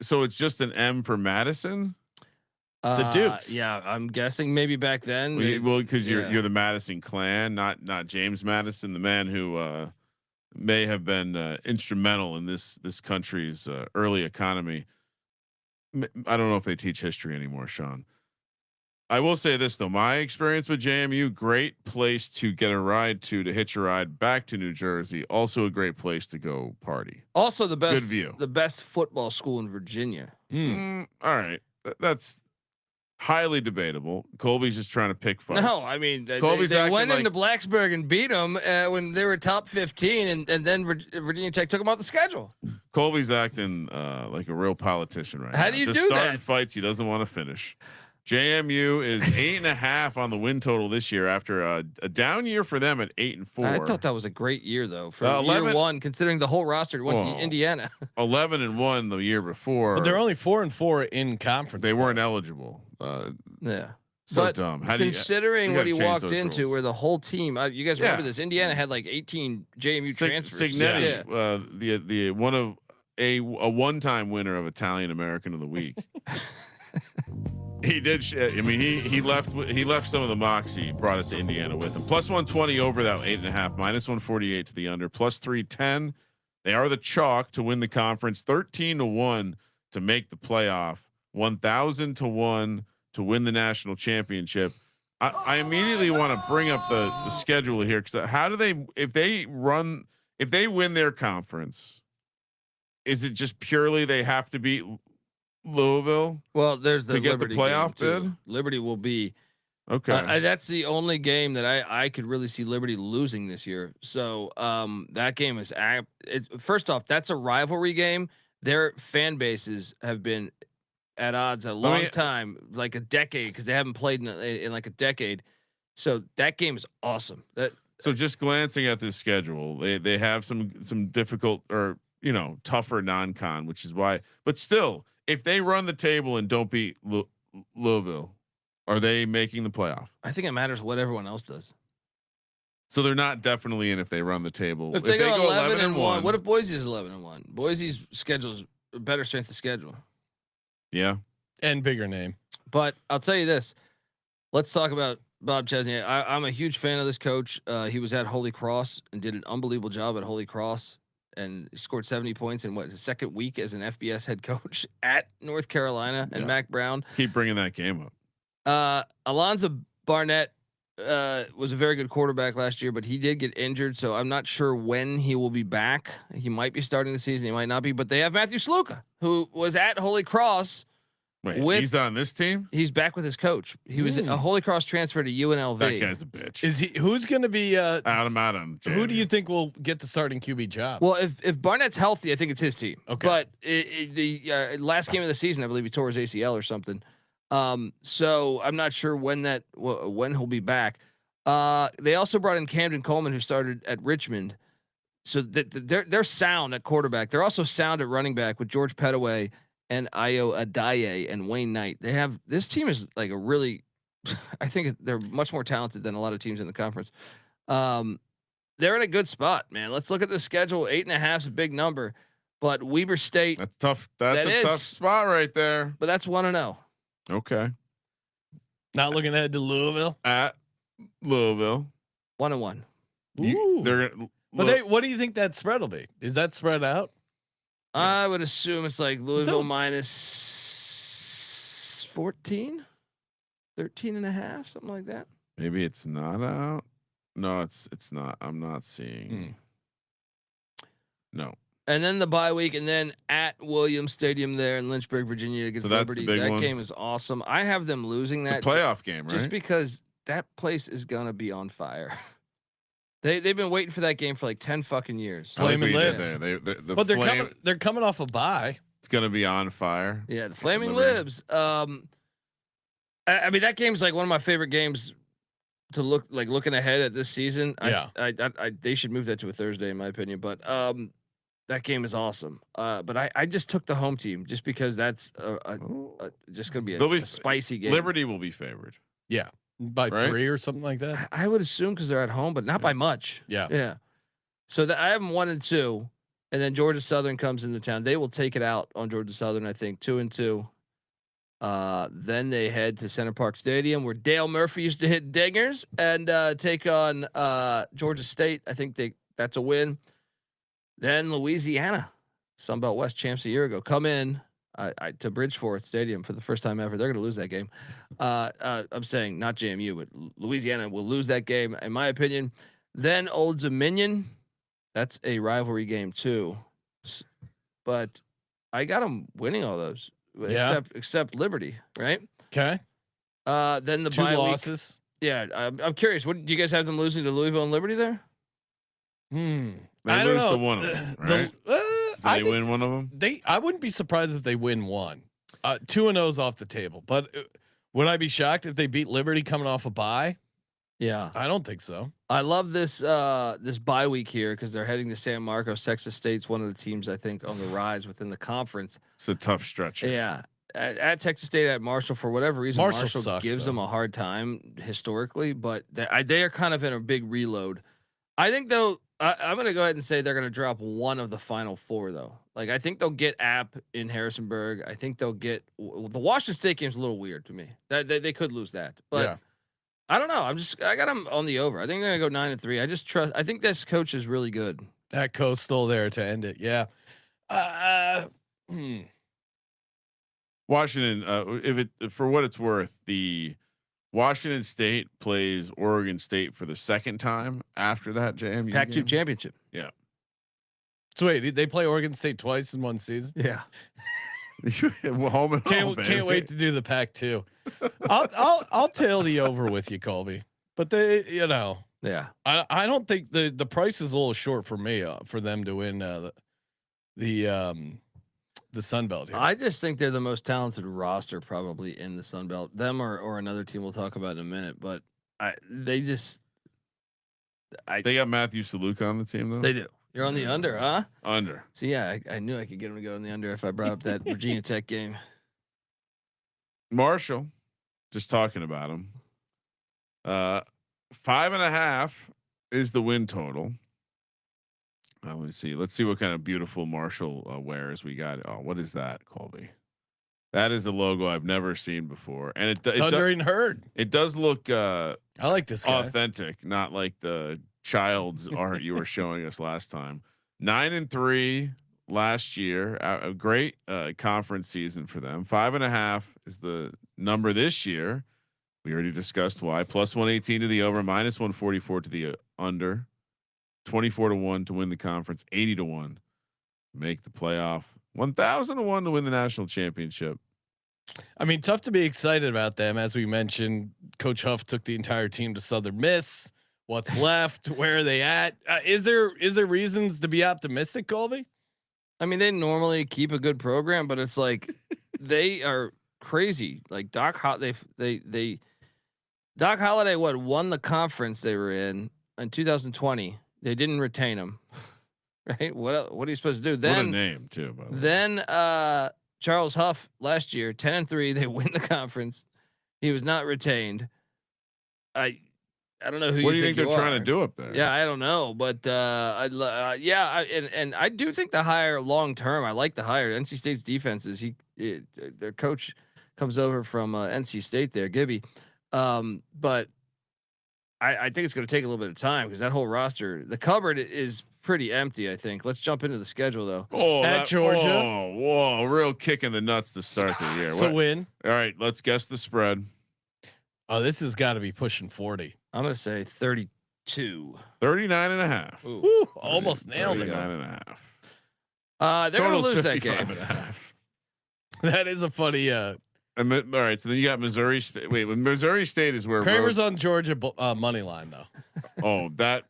so it's just an M for Madison. The Dukes. Yeah, I'm guessing maybe back then. Well, because you're the Madison clan, not James Madison, the man who may have been instrumental in this country's early economy. I don't know if they teach history anymore, Sean. I will say this though, my experience with JMU, great place to get a ride to hitch a ride back to New Jersey. Also a great place to go party. Also the best, good view. The best football school in Virginia. All right, that's highly debatable. Colby's just trying to pick fights. No, I mean they went into Blacksburg and beat them when they were top 15, and then Virginia Tech took them off the schedule. Colby's acting like a real politician right now. How do you just do starting that? Fights he doesn't want to finish. JMU is 8.5 on the win total this year after a down year for them at 8-4. I thought that was a great year though for year 1, considering the whole roster went to Indiana. 11-1 the year before. But they're only 4-4 in conference. They weren't eligible. Yeah. So but dumb. Considering what he walked into, rules. where the whole team, you guys remember this? Indiana had like 18 JMU transfers. Signetti, the one of a one-time winner of Italian American of the Week. He did. I mean, he left some of the moxie, brought it to Indiana with him. Plus 120 over that 8.5, minus 148 to the under, plus 310. They are the chalk to win the conference, 13-1 to make the playoff, 1,000-1 to win the national championship. I immediately want to bring up the schedule here, because how do they, if they win their conference, is it just purely they have to beat Louisville? Well, there's the to get Liberty the playoff bid. Liberty will be okay. That's the only game that I could really see Liberty losing this year. So that game is first off, that's a rivalry game. their fan bases have been at odds a long time, like a decade, because they haven't played in like a decade. So that game is awesome. So just glancing at this schedule, they have some difficult or tougher non-con, which is why. But still, if they run the table and don't beat Louisville, are they making the playoff? I think it matters what everyone else does. So they're not definitely in if they run the table. If they go 11-1, what if Boise's 11-1? Boise's schedule's a better strength of schedule. Yeah, and bigger name. But I'll tell you this. Let's talk about Bob Chesney. I'm a huge fan of this coach. He was at Holy Cross and did an unbelievable job at Holy Cross, and scored 70 points in his second week as an FBS head coach at North Carolina and Mac Brown. Keep bringing that game up. Alonzo Barnett was a very good quarterback last year, but he did get injured, so I'm not sure when he will be back. He might be starting the season, he might not be, but they have Matthew Sluka, who was at Holy Cross. Wait, he's on this team? He's back with his coach. He was a Holy Cross transfer to UNLV. That guy's a bitch. Is he? Who's going to be? Adam. Who do you think will get the starting QB job? Well, if Barnett's healthy, I think it's his team. Okay. But the last game of the season, I believe he tore his ACL or something. So I'm not sure when he'll be back. They also brought in Camden Coleman, who started at Richmond. So they're sound at quarterback. They're also sound at running back with George Pettaway and Ayo Adaye and Wayne Knight. This team is like a really, I think they're much more talented than a lot of teams in the conference. They're in a good spot, man. Let's look at the schedule. 8.5 is a big number, but Weber State. That's tough. That's a tough spot right there. But that's 1-0. Okay. Not looking ahead to Louisville. At Louisville. 1-1. They're gonna. But what do you think that spread will be? Is that spread out? I would assume it's like Louisville minus 14, 13.5, something like that. Maybe it's not out. No, it's not. I'm not seeing. No. And then the bye week, and then at Williams Stadium there in Lynchburg, Virginia against Liberty. That game is awesome. I have them losing that. It's a playoff game, right? Just because that place is gonna be on fire. They've been waiting for that game for like 10 fucking years. Flaming Libs. But they're coming off a bye. It's gonna be on fire. Yeah, the Flaming Libs. I mean, that game's like one of my favorite games to looking ahead at this season. Yeah. They should move that to a Thursday, in my opinion. But that game is awesome. But I just took the home team just because that's just gonna be a spicy game. Liberty will be favored. Yeah. By 3 or something like that. I would assume because they're at home, but not by much. Yeah. So I have them 1-2, and then Georgia Southern comes into town. They will take it out on Georgia Southern, I think, 2-2. Then they head to Center Park Stadium, where Dale Murphy used to hit dingers, and take on Georgia State. I think that's a win. Then Louisiana, Sunbelt West champs a year ago, come in. To Bridgeforth Stadium for the first time ever. They're going to lose that game. I'm saying not JMU, but Louisiana will lose that game, in my opinion. Then Old Dominion, that's a rivalry game too. But I got them winning all those, except Liberty, right? Okay. Then the 2 bye losses. Week. Yeah, I'm curious. What do you guys have them losing to Louisville and Liberty there? They lose to one of them, right? Did they win one of them? I wouldn't be surprised if they win one. 2-0's off the table, but would I be shocked if they beat Liberty coming off a bye? Yeah, I don't think so. I love this this bye week here because they're heading to San Marcos. Texas State's one of the teams I think on the rise within the conference. It's a tough stretch. Yeah, at Texas State, at Marshall, for whatever reason, Marshall sucks, gives them a hard time historically, but they are kind of in a big reload. I think though. I'm going to go ahead and say they're going to drop one of the final 4 though. Like I think they'll get App in Harrisonburg. I think they'll get the Washington State game's a little weird to me. That they could lose that, but I don't know. I got them on the over. I think they're going to go 9-3. I just trust. I think this coach is really good. That Coastal there to end it. Yeah. Washington. For what it's worth, the Washington State plays Oregon State for the second time after that JMU Pac-2 championship. Yeah. So wait, did they play Oregon State twice in one season? Yeah. Home and home, can't wait to do the Pac-2. I'll tail the over with you, Colby. But yeah. I don't think the price is a little short for me for them to win the Sunbelt here. I just think they're the most talented roster probably in the Sunbelt. Them or another team we'll talk about in a minute, but they got Matthew Saluka on the team though. They do. You're on the under, huh? Under. So yeah, I knew I could get him to go in the under if I brought up that Virginia Tech game. Marshall, just talking about him. 5.5 is the win total. Let me see. Let's see what kind of beautiful Marshall wears we got. Oh, what is that, Colby? That is a logo I've never seen before, and it Thundering Herd. It does look. I like this guy. Authentic, not like the child's art you were showing us last time. 9-3 last year. A great conference season for them. 5.5 is the number this year. We already discussed why. Plus 118 to the over, minus 144 to the under. 24-1 to win the conference. 80-1 make the playoff. 1,000-1 to win the national championship. I mean, tough to be excited about them. As we mentioned, Coach Huff took the entire team to Southern Miss. What's left? Where are they at? Is there reasons to be optimistic, Colby? I mean, they normally keep a good program, but it's like they are crazy. Like Doc Holliday won the conference they were in 2020. They didn't retain him. Right? What are you supposed to do? Then what a name too. By the way. Then Charles Huff last year, 10-3, they win the conference. He was not retained. I don't know who. What do you think they're are. trying to do up there? Yeah, I don't know, but and I do think the hire long term. I like the hire. NC State's defenses. Their coach comes over from NC State there, Gibby. But I think it's going to take a little bit of time because that whole roster, the cupboard is pretty empty. I think. Let's jump into the schedule though. Oh, at Georgia. Oh, whoa, real kick in the nuts to start the year. It's a win. All right, let's guess the spread. Oh, this has got to be pushing 40. I'm going to say 32. 39.5. Woo, almost nailed it. 39.5. They're going to lose that game. 55.5. That is a funny. All right, so then you got Missouri State. Wait, Missouri State is where Kramer's on Georgia money line though. Oh, that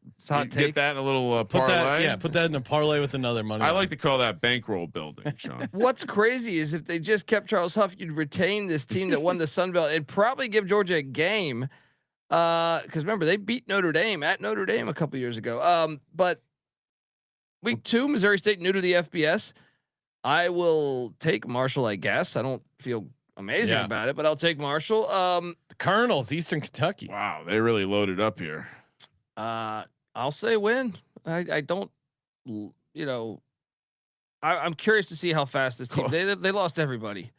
get that in a little parlay. Put that in a parlay with another money. I line. like to call that bankroll building, Sean. What's crazy is if they just kept Charles Huff, you'd retain this team that won the Sun Belt. It'd probably give Georgia a game. Because remember they beat Notre Dame at Notre Dame a couple years ago. But week 2, Missouri State new to the FBS. I will take Marshall. I guess I don't feel amazing about it, but I'll take Marshall. The Colonels, Eastern Kentucky. Wow, they really loaded up here. I'll say win. I don't. I'm curious to see how fast this team. They lost everybody.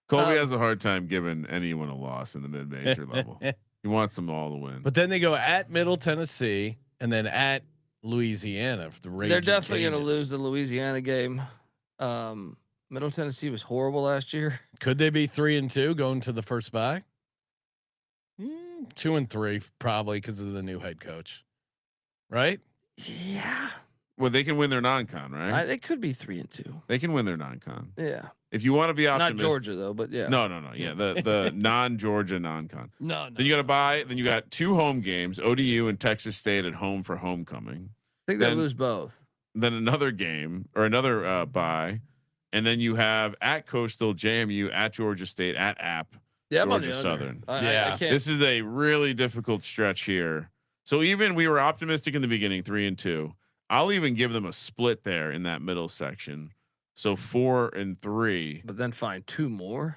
Colby has a hard time giving anyone a loss in the mid-major level. He wants them all to win. But then they go at Middle Tennessee and then at Louisiana. They're definitely going to lose the Louisiana game. Middle Tennessee was horrible last year. Could they be 3-2 going to the first bye? 2-3 probably because of the new head coach, right? Yeah. Well, they can win their non-con, right? They could be 3-2. They can win their non-con. Yeah. If you want to be optimistic, not Georgia though, but yeah. No. Yeah, the non-Georgia non-con. No. Then you got to buy. Then you got 2 home games: ODU and Texas State at home for homecoming. I think they lose both. Then another game or another bye, and then you have at Coastal, JMU, at Georgia State, at App, Georgia Southern. I can't. This is a really difficult stretch here. So even we were optimistic in the beginning, 3-2. I'll even give them a split there in that middle section. So 4-3, but then find 2 more.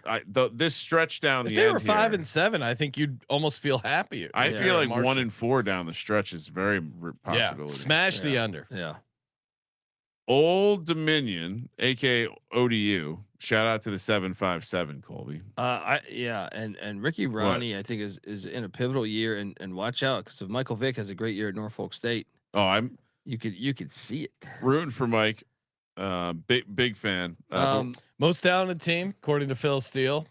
This stretch down if the they end were 5 here, and 7, I think you'd almost feel happier. I feel like 1-4 down the stretch is very possibility. Yeah, smash the under. Yeah. Old Dominion, aka ODU. Shout out to the 757, Colby. And Ricky Ronnie, I think is in a pivotal year, and watch out because if Michael Vick has a great year at Norfolk State. Oh, you could see it. Rooting for Mike. Big fan. Most talented team according to Phil Steele.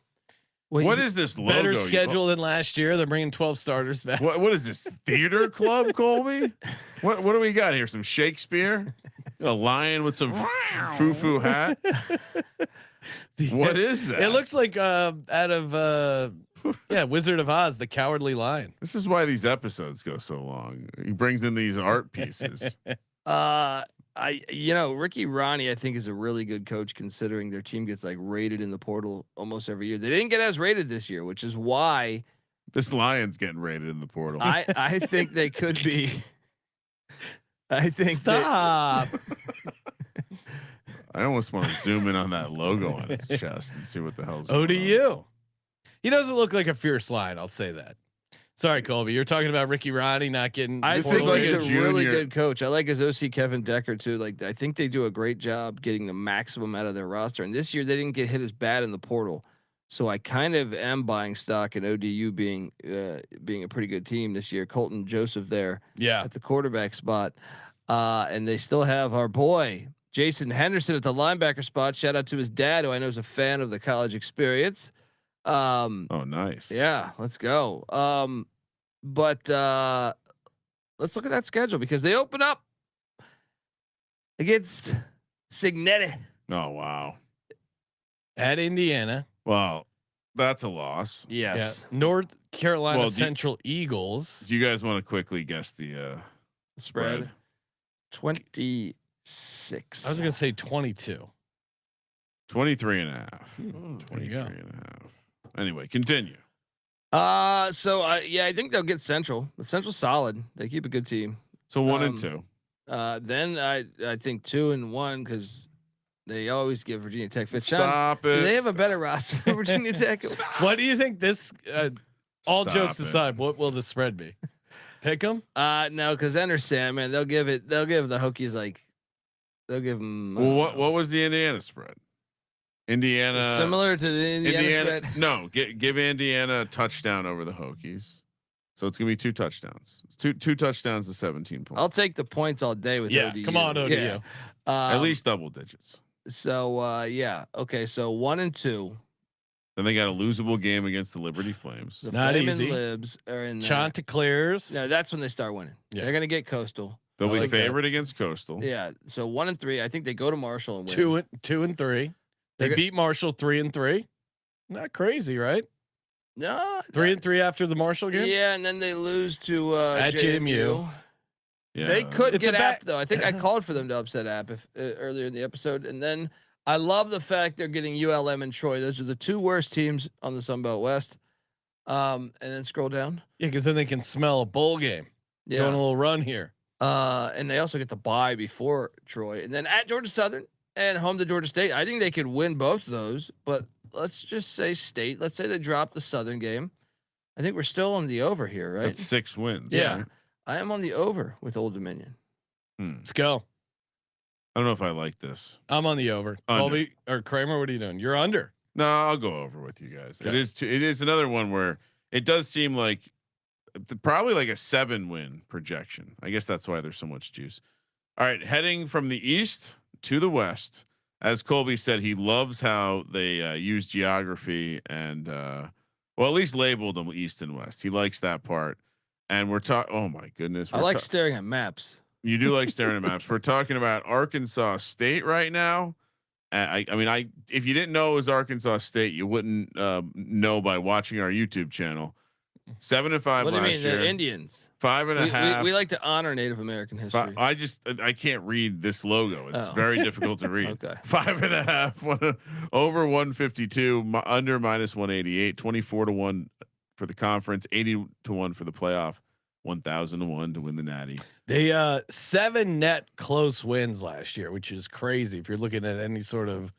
What is this logo? Better schedule than last year. They're bringing 12 starters back. What is this theater club, Colby? What do we got here? Some Shakespeare? A lion with some foo hat? What is that? It looks like out of Wizard of Oz, the Cowardly Lion. This is why these episodes go so long. He brings in these art pieces. Ricky Ronnie, I think is a really good coach considering their team gets like rated in the portal almost every year. They didn't get as rated this year, which is why this Lions getting rated in the portal. I think they could be. I think stop. I almost want to zoom in on that logo on his chest and see what the hell's ODU. He doesn't look like a fierce lion. I'll say that. Sorry, Colby. You're talking about Ricky Ronnie not getting. I think like he's a really junior. good coach. I like his OC Kevin Decker too. Like I think they do a great job getting the maximum out of their roster. And this year they didn't get hit as bad in the portal, so I kind of am buying stock in ODU being a pretty good team this year. Colton Joseph there, at the quarterback spot, and they still have our boy Jason Henderson at the linebacker spot. Shout out to his dad, who I know is a fan of the college experience. Oh, nice. Yeah, let's go. But let's look at that schedule because they open up against Signetti. Oh, wow. At Indiana. Well, that's a loss. Yes. Yeah. North Carolina Central Eagles. Do you guys want to quickly guess the spread? 26. I was going to say 22. 23 and a half. 23 and a half. Anyway, continue. I think they'll get Central. But Central's solid. They keep a good team. So 1 and 2. Then I think 2 and 1 because they always give Virginia Tech fifth. Stop it. They have a better roster than Virginia Tech. What do you think this? All jokes aside, what will the spread be? Pick them? No, because understand, man, they'll give the Hokies they'll give them. Well, what was the Indiana spread? Indiana similar to the Indiana spread. No, give Indiana a touchdown over the Hokies. So it's gonna be 2 touchdowns. It's two touchdowns to 17 points. I'll take the points all day with ODU. Come on, ODU. Yeah. At least double digits. So okay. So 1 and 2. Then they got a losable game against the Liberty Flames. The Not Flamin' easy. Libs are in there. Chanticleers. No, that's when they start winning. Yeah. They're gonna get Coastal. They'll be favored against Coastal. Yeah. So 1 and 3. I think they go to Marshall and win. 2 and 3. They beat Marshall 3 and 3. Not crazy, right? No. 3 and 3 after the Marshall game. Yeah, and then they lose to at JMU. Yeah. They could It's get a App though. I think I called for them to upset App earlier in the episode, and then I love the fact they're getting ULM and Troy. Those are the 2 worst teams on the Sunbelt West. And then scroll down. Yeah, because then they can smell a bowl game. Yeah. Going a little run here. And they also get the bye before Troy, and then at Georgia Southern and home to Georgia State. I think they could win both of those, but let's just say State. Let's say they drop the Southern game. I think we're still on the over here, right? That's 6 wins. Yeah. Right? I am on the over with Old Dominion. Let's go. I don't know if I like this. I'm on the over. Colby or Kramer, what are you doing? You're under. No, I'll go over with you guys. Okay. It is another one where it does seem like probably like a 7-win projection. I guess that's why there's so much juice. All right, heading from the east to the west. As Colby said, he loves how they use geography and well, at least labeled them east and west. He likes that part. And we're talking. Oh my goodness! I like staring at maps. You do like staring at maps. We're talking about Arkansas State right now. I mean, if you didn't know it was Arkansas State, you wouldn't know by watching our YouTube channel. 7-5 What do you last mean, year. the Indians? 5.5. We like to honor Native American history. I can't read this logo. It's very difficult to read. Okay. 5.5 over 152, under -188, 24-1 for the conference, 80-1 for the playoff, 1,000-1 to win the Natty. They 7 net close wins last year, which is crazy if you're looking at any sort of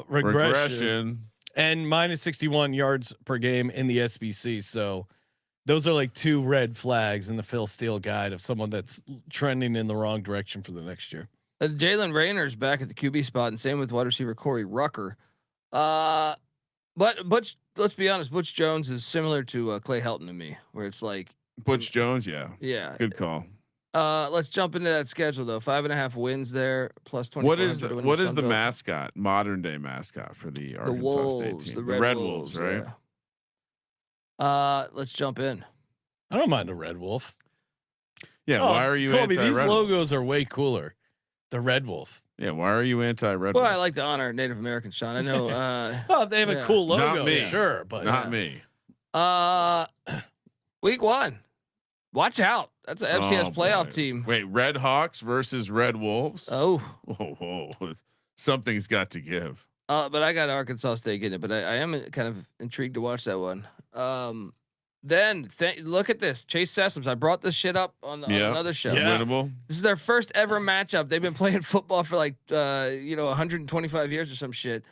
regression. And -61 yards per game in the SBC. So those are like 2 red flags in the Phil Steele guide of someone that's trending in the wrong direction for the next year. Jalen Raynor's back at the QB spot, and same with wide receiver Corey Rucker. But let's be honest, Butch Jones is similar to Clay Helton to me, where it's like Butch Jones, yeah, good call. Let's jump into that schedule though. 5.5 wins there, plus 20. What is the mascot, modern day mascot for the Arkansas Wolves, State team? the Red Wolves, right? Yeah. Let's jump in. I don't mind a red wolf. Yeah. Why are you Colby, anti-Red these Wolf? logos are way cooler. The red wolf. Yeah. Why are you anti-Red Well, Wolf? I like to honor Native Americans, Sean. I know. Well, they have a cool logo. Not me. Sure, but Not me. Week 1. Watch out. That's an FCS playoff team. Wait, Red Hawks versus Red Wolves. Oh, whoa. Something's got to give. but I got Arkansas State getting it. But I am kind of intrigued to watch that one. Then look at this, Chase Sessoms. I brought this shit up on another show. Yeah. Winnable. This is their first ever matchup. They've been playing football for like 125 years or some shit.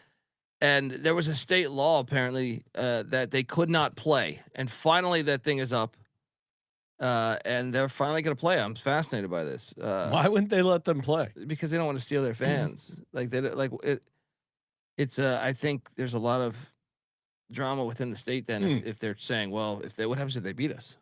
And there was a state law apparently that they could not play. And finally that thing is up. And they're finally going to play. I'm fascinated by this. Why wouldn't they let them play? Because they don't want to steal their fans. Like they like it. It's I think there's a lot of drama within the state then if they're saying, well, what happens if they beat us?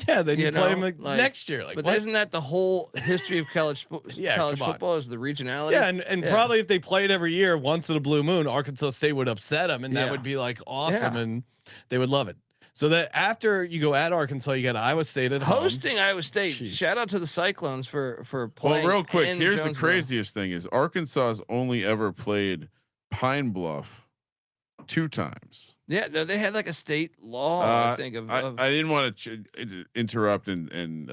Yeah, then you play them like, next year. Like, but what? isn't that the whole history of college football is the regionality? Yeah, and probably if they played every year once in a blue moon, Arkansas State would upset them, and that would be like awesome, and they would love it. So that after you go at Arkansas, you got Iowa State at hosting home. Iowa State. Jeez. Shout out to the Cyclones for playing. Well, real quick, here's the Jonesboro. craziest thing: is Arkansas's only ever played Pine Bluff 2 times. Yeah, they had like a state law. I think I didn't want to interrupt and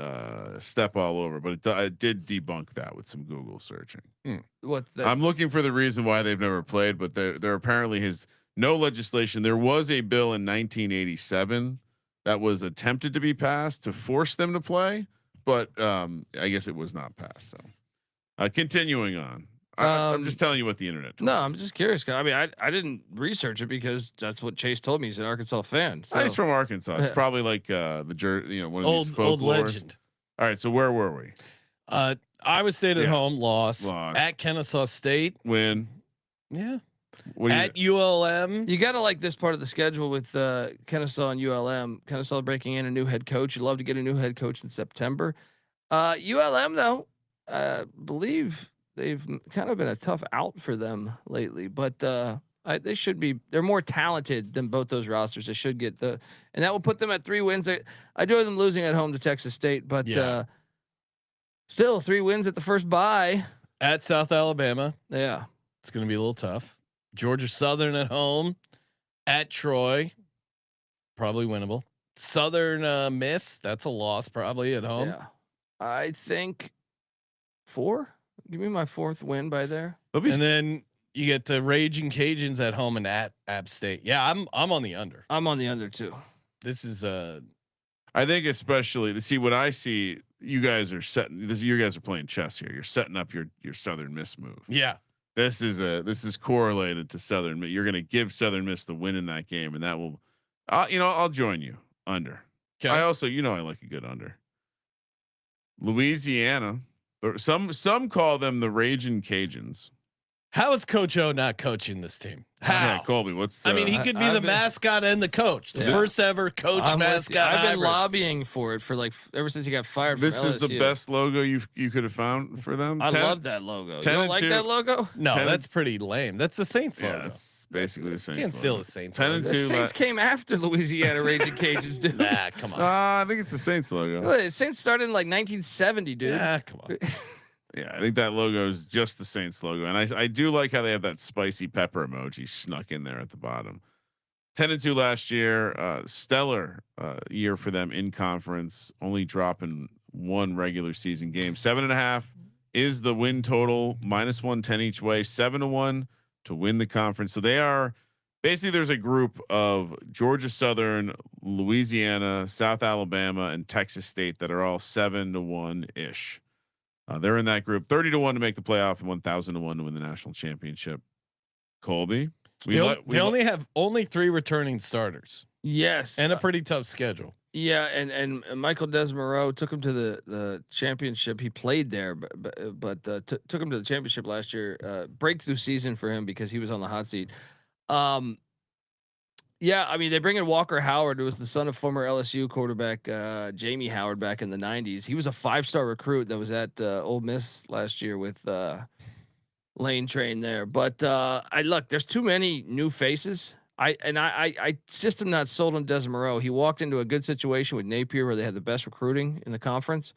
step all over, but I did debunk that with some Google searching. I'm looking for the reason why they've never played, but there apparently is no legislation. There was a bill in 1987 that was attempted to be passed to force them to play, but I guess it was not passed. So, continuing on. I'm just telling you what the internet told me. I'm just curious. I mean, I didn't research it because that's what Chase told me. He's an Arkansas fan. So. He's from Arkansas. It's probably like one of these old legend. All right, so where were we? Iowa State at home, loss. At Kennesaw State, win. Yeah. At ULM, you got to like this part of the schedule with Kennesaw and ULM. Kennesaw breaking in a new head coach. You'd love to get a new head coach in September. ULM though, believe they've kind of been a tough out for them lately, but they should be. They're more talented than both those rosters. They should get and that will put them at 3 wins. I do have them losing at home to Texas State, but still 3 wins at the first bye. At South Alabama, yeah, it's going to be a little tough. Georgia Southern at home, at Troy, probably winnable. Southern Miss, that's a loss probably at home. Yeah, I think 4. Give me my 4th win by there. And then you get the Raging Cajuns at home and at App State. Yeah, I'm on the under. I'm on the under too. This is I think especially to see what I see. You guys are setting this. You guys are playing chess here. You're setting up your Southern Miss move. Yeah. This is correlated to Southern Miss. You're going to give Southern Miss the win in that game, and that will, I'll join you under. Okay. I also, I like a good under. Louisiana. Some call them the Raging Cajuns. How is Coach O not coaching this team? How? Yeah, Colby, what's? I mean, he could be the mascot and the coach, the first ever coach mascot. I've been lobbying for it for ever since he got fired. This from is LSU. the best logo you could have found for them. I love that logo. You don't like that logo? No, that's pretty lame. That's the Saints logo. Yeah, it's basically the Saints. Can't steal the Saints. 10-2. The Saints came after Louisiana Raging Cajuns, dude. Nah, come on. I think it's the Saints logo. The Saints started in like 1970, dude. Yeah, come on. Yeah, I think that logo is just the Saints logo, and I do like how they have that spicy pepper emoji snuck in there at the bottom. 10-2 last year, stellar year for them in conference, only dropping 1 regular season game. 7.5 is the win total, -110 each way. 7-1 to win the conference. So they are basically, there's a group of Georgia Southern, Louisiana, South Alabama, and Texas State that are all 7-1 ish. They're in that group. 30-1 to make the playoff and 1,000-1 to win the national championship. Colby, they only have 3 returning starters. Yes, and a pretty tough schedule. Yeah, and Michael Desmarais took him to the championship. He played there, but took him to the championship last year. Breakthrough season for him because he was on the hot seat. Yeah, I mean, they bring in Walker Howard, who was the son of former LSU quarterback Jamie Howard back in the 90s. He was a 5-star recruit that was at Ole Miss last year with Lane Train there. But there's too many new faces. I just am not sold on Desmarais. He walked into a good situation with Napier where they had the best recruiting in the conference.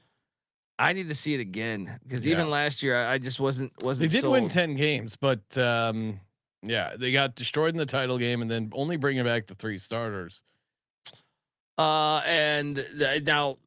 I need to see it again because even last year I just wasn't. They did sold. win 10 games, but yeah, they got destroyed in the title game, and then only bringing back the 3 starters. And now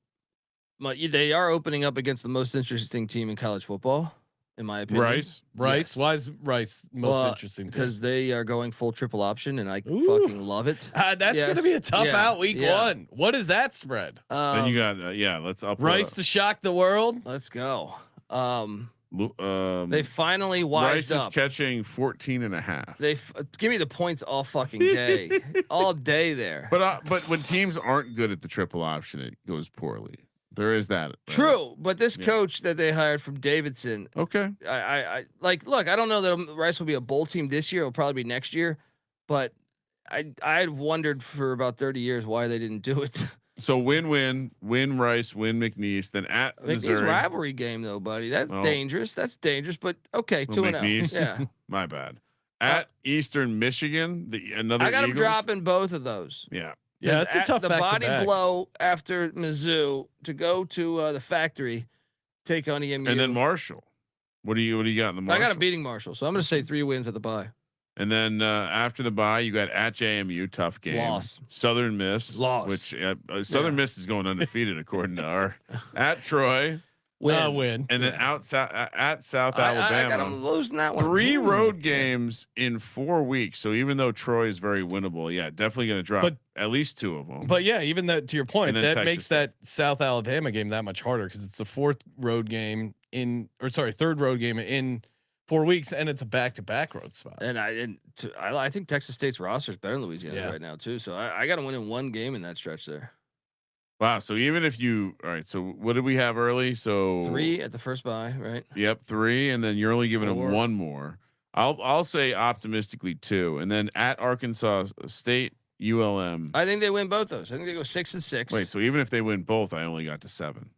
they are opening up against the most interesting team in college football, in my opinion. Rice. Yes. Why is Rice most interesting? Because they are going full triple option, and I fucking love it. That's gonna be a tough out week one. What is that spread? Then you got let's up Rice to shock the world. Let's go. They finally wised Rice up. is catching 14.5. They give me the points all fucking day, all day there. But when teams aren't good at the triple option, it goes poorly. There is that. True, but this coach that they hired from Davidson. Okay. I like. Look, I don't know that Rice will be a bowl team this year. It'll probably be next year, but I've wondered for about 30 years why they didn't do it. So win Rice, win McNeese, then at Missouri. McNeese rivalry game though, buddy. That's dangerous. That's dangerous. But okay, 2-0. Yeah, my bad. At Eastern Michigan, another. I got them Eagles. dropping both of those. Yeah. Yeah, that's a tough the body blow after Mizzou to go to the factory, take on EMU, and then Marshall. What do you got in the Marshall? I got them beating Marshall, so I'm going to say 3 wins at the bye. And then after the bye, you got at JMU, tough game. Loss. Southern Miss, loss. Which Southern Miss is going undefeated according to our. At Troy, win. And then at South Alabama. I got them losing that one. 3 road games in 4 weeks. So even though Troy is very winnable, definitely going to drop at least 2 of them. But even that, to your point, that Texas makes State. that South Alabama game that much harder because it's the third road game in 4 weeks, and it's a back-to-back road spot. And I think Texas State's roster is better than Louisiana right now too. So I got to win in 1 game in that stretch there. Wow. So even if all right. So what did we have early? So 3 at the first bye, right? Yep, 3, and then you're only giving 4. them 1 more. I'll say optimistically 2, and then at Arkansas State, ULM. I think they win both those. I think they go 6-6. Wait, so even if they win both, I only got to 7.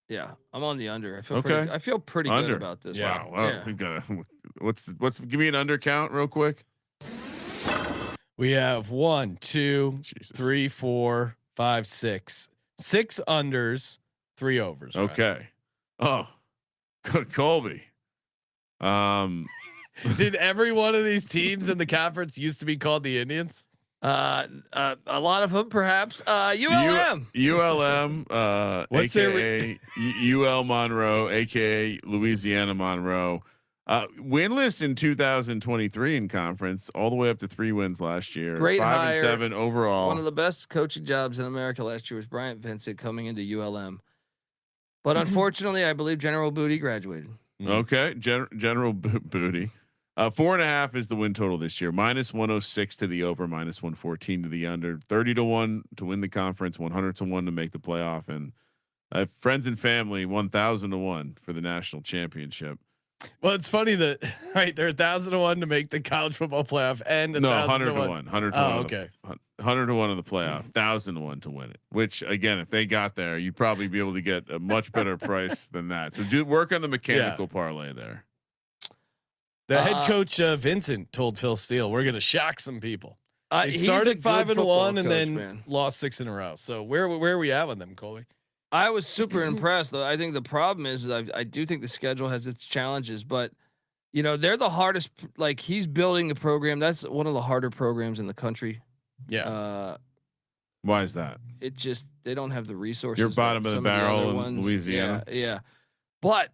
Yeah, I'm on the under. I feel pretty good about this. Wow. Well, we got give me an under count real quick. We have 1, 2, 3, 4, 5, 6. 6 unders, 3 overs. Okay. Right? Oh, good, Colby. Did every one of these teams in the conference used to be called the Indians? A lot of them, perhaps. ULM. What's AKA UL Monroe, AKA Louisiana Monroe. Winless in 2023 in conference, all the way up to 3 wins last year. Great 5 and 7 overall. One of the best coaching jobs in America last year was Bryant Vincent coming into ULM. But unfortunately, I believe General Booty graduated. Okay, General Booty. 4.5 is the win total this year. -106 to the over, -114 to the under. 30-1 to win the conference, 100-1 to make the playoff, and friends and family 1,000-1 for the national championship. Well, it's funny that they're 1,000-1 to make the college football playoff, and 100-1, 100-1. Oh, okay, 100-1 in the playoff, 1,000-1 to win it. Which again, if they got there, you'd probably be able to get a much better price than that. So work on the mechanical parlay there. The head coach Vincent told Phil Steele, "We're going to shock some people." He started 5-1 and then lost 6 in a row. So where are we at with them, Colby? I was super impressed, though. I think the problem is I do think the schedule has its challenges, but they're the hardest. Like, he's building a program that's one of the harder programs in the country. Yeah. Why is that? It just they don't have the resources. You're bottom of the barrel in Louisiana. Yeah. But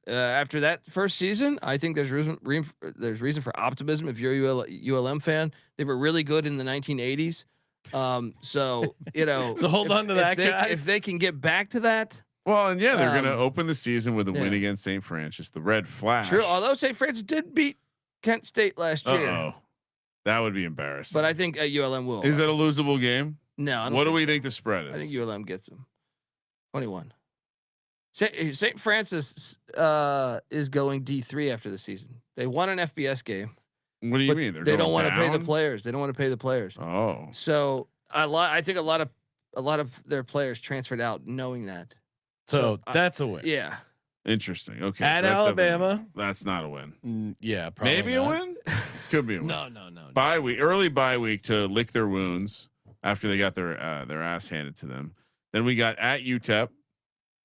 after that first season, I think there's reason for optimism. If you're a ULM fan, they were really good in the 1980s. So hold on to that, guys. If they can get back to that. Well, and they're going to open the season with a win against St. Francis, the Red Flash. True, although St. Francis did beat Kent State last year. Oh, that would be embarrassing. But I think ULM will. Is that a losable game? No. I don't what do we think the spread is? I think ULM gets them. 21. St. Francis is going D3 after the season. They won an FBS game. What do you mean? They don't want to pay the players. They don't want to pay the players. Oh, so I think a lot of their players transferred out knowing that. So that's a win. Yeah. Interesting. Okay. At Alabama, that's not a win. Yeah, probably maybe not. a win. Could be a win. No. Early bye week to lick their wounds after they got their ass handed to them. Then we got at UTEP.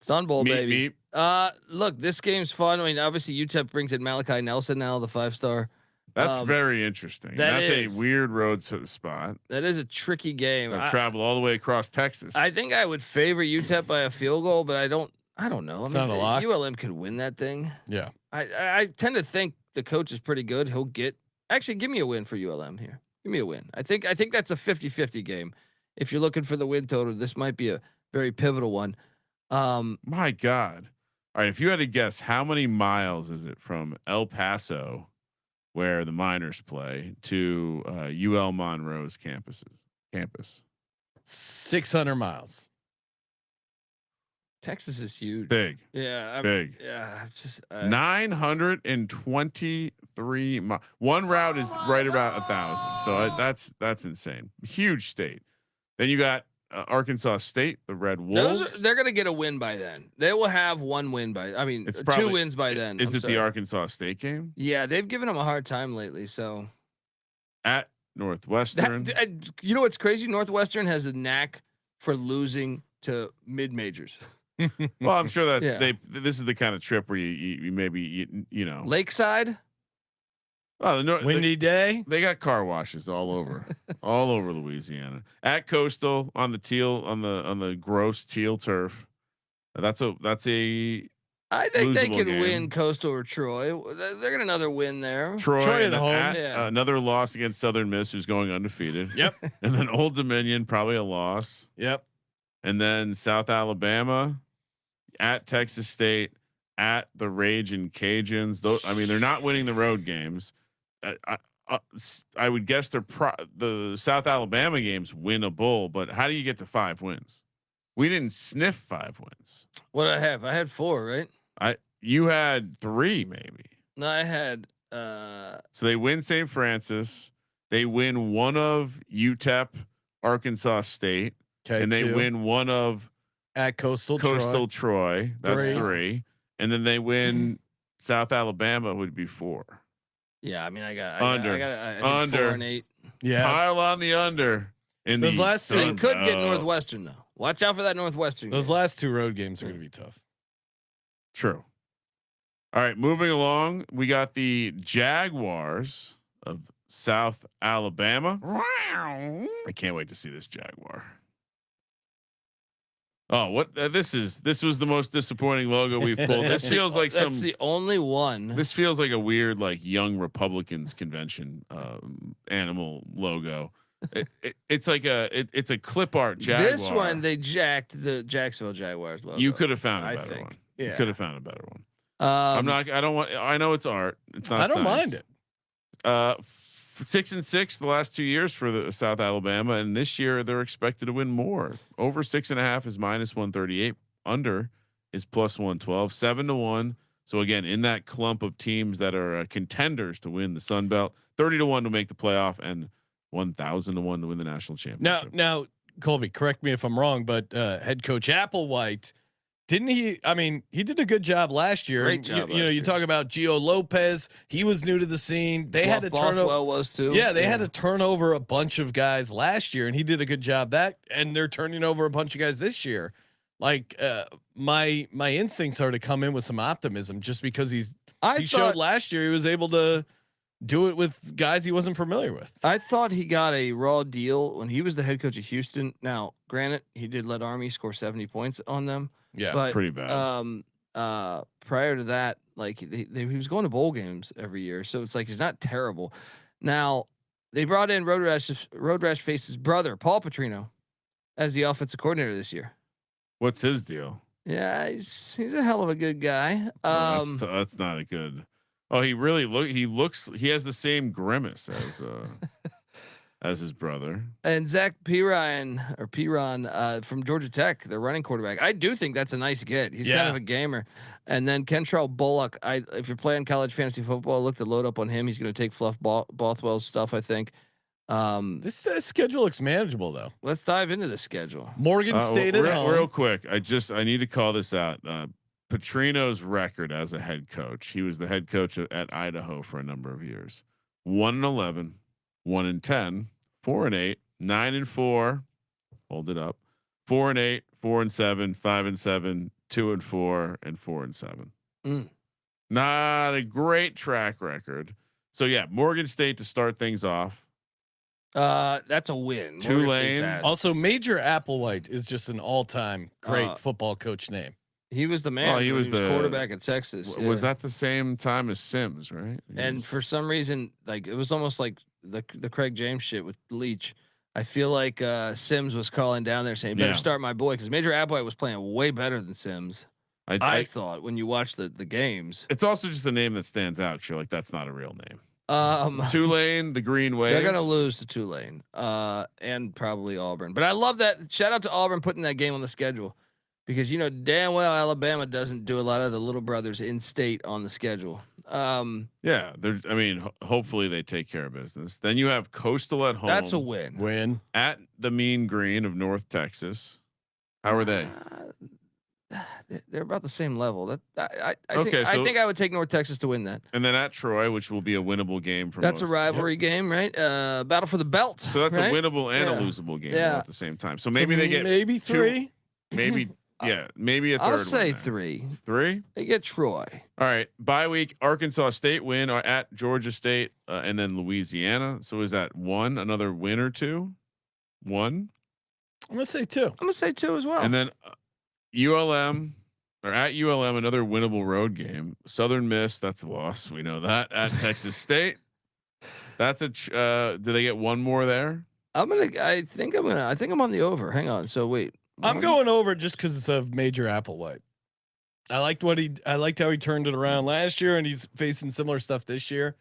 Sun Bowl, baby. Meep. Look, this game's fun. I mean, obviously UTEP brings in Malachi Nelson now, the 5-star That's very interesting. That's a weird road spot. That is a tricky game. I travel all the way across Texas. I think I would favor UTEP by a field goal, but I don't know. It's not a lock. ULM could win that thing. Yeah. I tend to think the coach is pretty good. He'll give me a win for ULM here. Give me a win. I think that's a 50-50 game. If you're looking for the win total, this might be a very pivotal one. My God. All right. If you had to guess, how many miles is it from El Paso, where the Miners play, to UL Monroe's campus? 600 miles. Texas is huge. Big. Yeah. Big. Yeah. Just 923 miles. One route is right about 1,000. So that's insane. Huge state. Then you got Arkansas State, the Red Wolves. They're going to get a win by then. They will have one win it's probably 2 wins by then. Is it the Arkansas State game? Yeah, they've given them a hard time lately. So at Northwestern, you know what's crazy? Northwestern has a knack for losing to mid majors. Well, I'm sure that this is the kind of trip where you maybe you know Lakeside. Oh, windy day. They got car washes all over, all over Louisiana. At Coastal on the teal on the gross teal turf. That's a. I think they can win Coastal or Troy. They're gonna another win there. Troy at home. Another loss against Southern Miss, who's going undefeated. Yep. And then Old Dominion, probably a loss. Yep. And then South Alabama, at Texas State, at the Raging Cajuns. I mean, they're not winning the road games. I would guess the South Alabama games winnable, but how do you get to 5 wins? We didn't sniff 5 wins. What did I have? I had 4, right? You had 3 maybe. No, I had. So they win St. Francis. They win one of UTEP, Arkansas State, and they win one of at Coastal Troy. That's 3, and then they win South Alabama would be 4. Yeah, I mean, I got under 4 and 8. Yeah, pile on the under. In those last 2, they could get Northwestern though. Watch out for that Northwestern. Those last 2 road games are going to be tough. True. All right, moving along, we got the Jaguars of South Alabama. I can't wait to see this Jaguar. Oh, what this was the most disappointing logo we've pulled. This feels like that's the only one. This feels like a weird like young Republicans convention animal logo. It's like it's a clip art Jaguar. This one they jacked the Jacksonville Jaguars logo. You could have found a better one. Yeah. You could have found a better one. I know it's art. It's not. I don't mind it. 6-6 the last 2 years for the South Alabama, and this year they're expected to win more. Over 6.5 is -138. Under is +112. 7-1. So again, in that clump of teams that are contenders to win the Sunbelt, 30-1 to make the playoff, and 1,000-1 to win the national championship. Now, Colby, correct me if I'm wrong, but head coach Applewhite, didn't he? I mean, he did a good job last year. Great job. You talk about Gio Lopez. He was new to the scene. They had to turn over. Was too. Yeah, they had to turn over a bunch of guys last year, and he did a good job and they're turning over a bunch of guys this year. Like my instincts are to come in with some optimism, just because he showed last year he was able to do it with guys he wasn't familiar with. I thought he got a raw deal when he was the head coach of Houston. Now, granted, he did let Army score 70 points on them. Yeah, but, pretty bad. Prior to that, like he was going to bowl games every year, so it's like he's not terrible. Now they brought in Road Rash Face's brother, Paul Petrino, as the offensive coordinator this year. What's his deal? Yeah, he's a hell of a good guy. That's not a good. Oh, he has the same grimace as his brother. And Zach Piron from Georgia Tech, the running quarterback. I do think that's a nice get. He's kind of a gamer. And then Kentrell Bullock. If you're playing college fantasy football, look to load up on him. He's going to take Fluff Bothwell's stuff, I think. This schedule looks manageable though. Let's dive into the schedule. Morgan State at home. Real quick. I need to call this out. Petrino's record as a head coach. He was the head coach at Idaho for a number of years. 1-11, 1-10, 4-8, 9-4. Hold it up. 4-8, 4-7, 5-7, 2-4, and 4-7. Not a great track record. So yeah, Morgan State to start things off. That's a win. Tulane. Also, Major Applewhite is just an all-time great football coach name. He was the man. Oh, he was the quarterback at Texas. Was that the same time as Sims, right? And for some reason, like it was almost like the Craig James shit with Leach. I feel like Sims was calling down there saying, "Better start my boy," because Major Applewhite was playing way better than Sims. I thought when you watch the games. It's also just a name that stands out. 'Cause you're like, that's not a real name. Tulane, the Green Wave. They're gonna lose to Tulane, and probably Auburn. But I love that. Shout out to Auburn putting that game on the schedule, because you know damn well Alabama doesn't do a lot of the little brothers in state on the schedule. Yeah, there's. I mean, hopefully they take care of business. Then you have Coastal at home. That's a win. Win at the Mean Green of North Texas. How are they? They're about the same level. I think I would take North Texas to win that. And then at Troy, which will be a winnable game for that's most. A rivalry game, right? Battle for the belt. So that's right? a winnable and a losable game at the same time. So maybe they get maybe three. Maybe maybe a third. I'll say three. Three. They get Troy. All right. Bye week. Arkansas State win or at Georgia State, and then Louisiana. So is that one? Another win or two? One. I'm gonna say two. I'm gonna say two as well. And then ULM or at ULM, another winnable road game. Southern Miss, that's a loss. We know that. At Texas State, that's a. Do they get one more there? I think I'm on the over. Hang on. So wait. I'm going over just because of Major Applewhite. I liked how he turned it around last year, and he's facing similar stuff this year.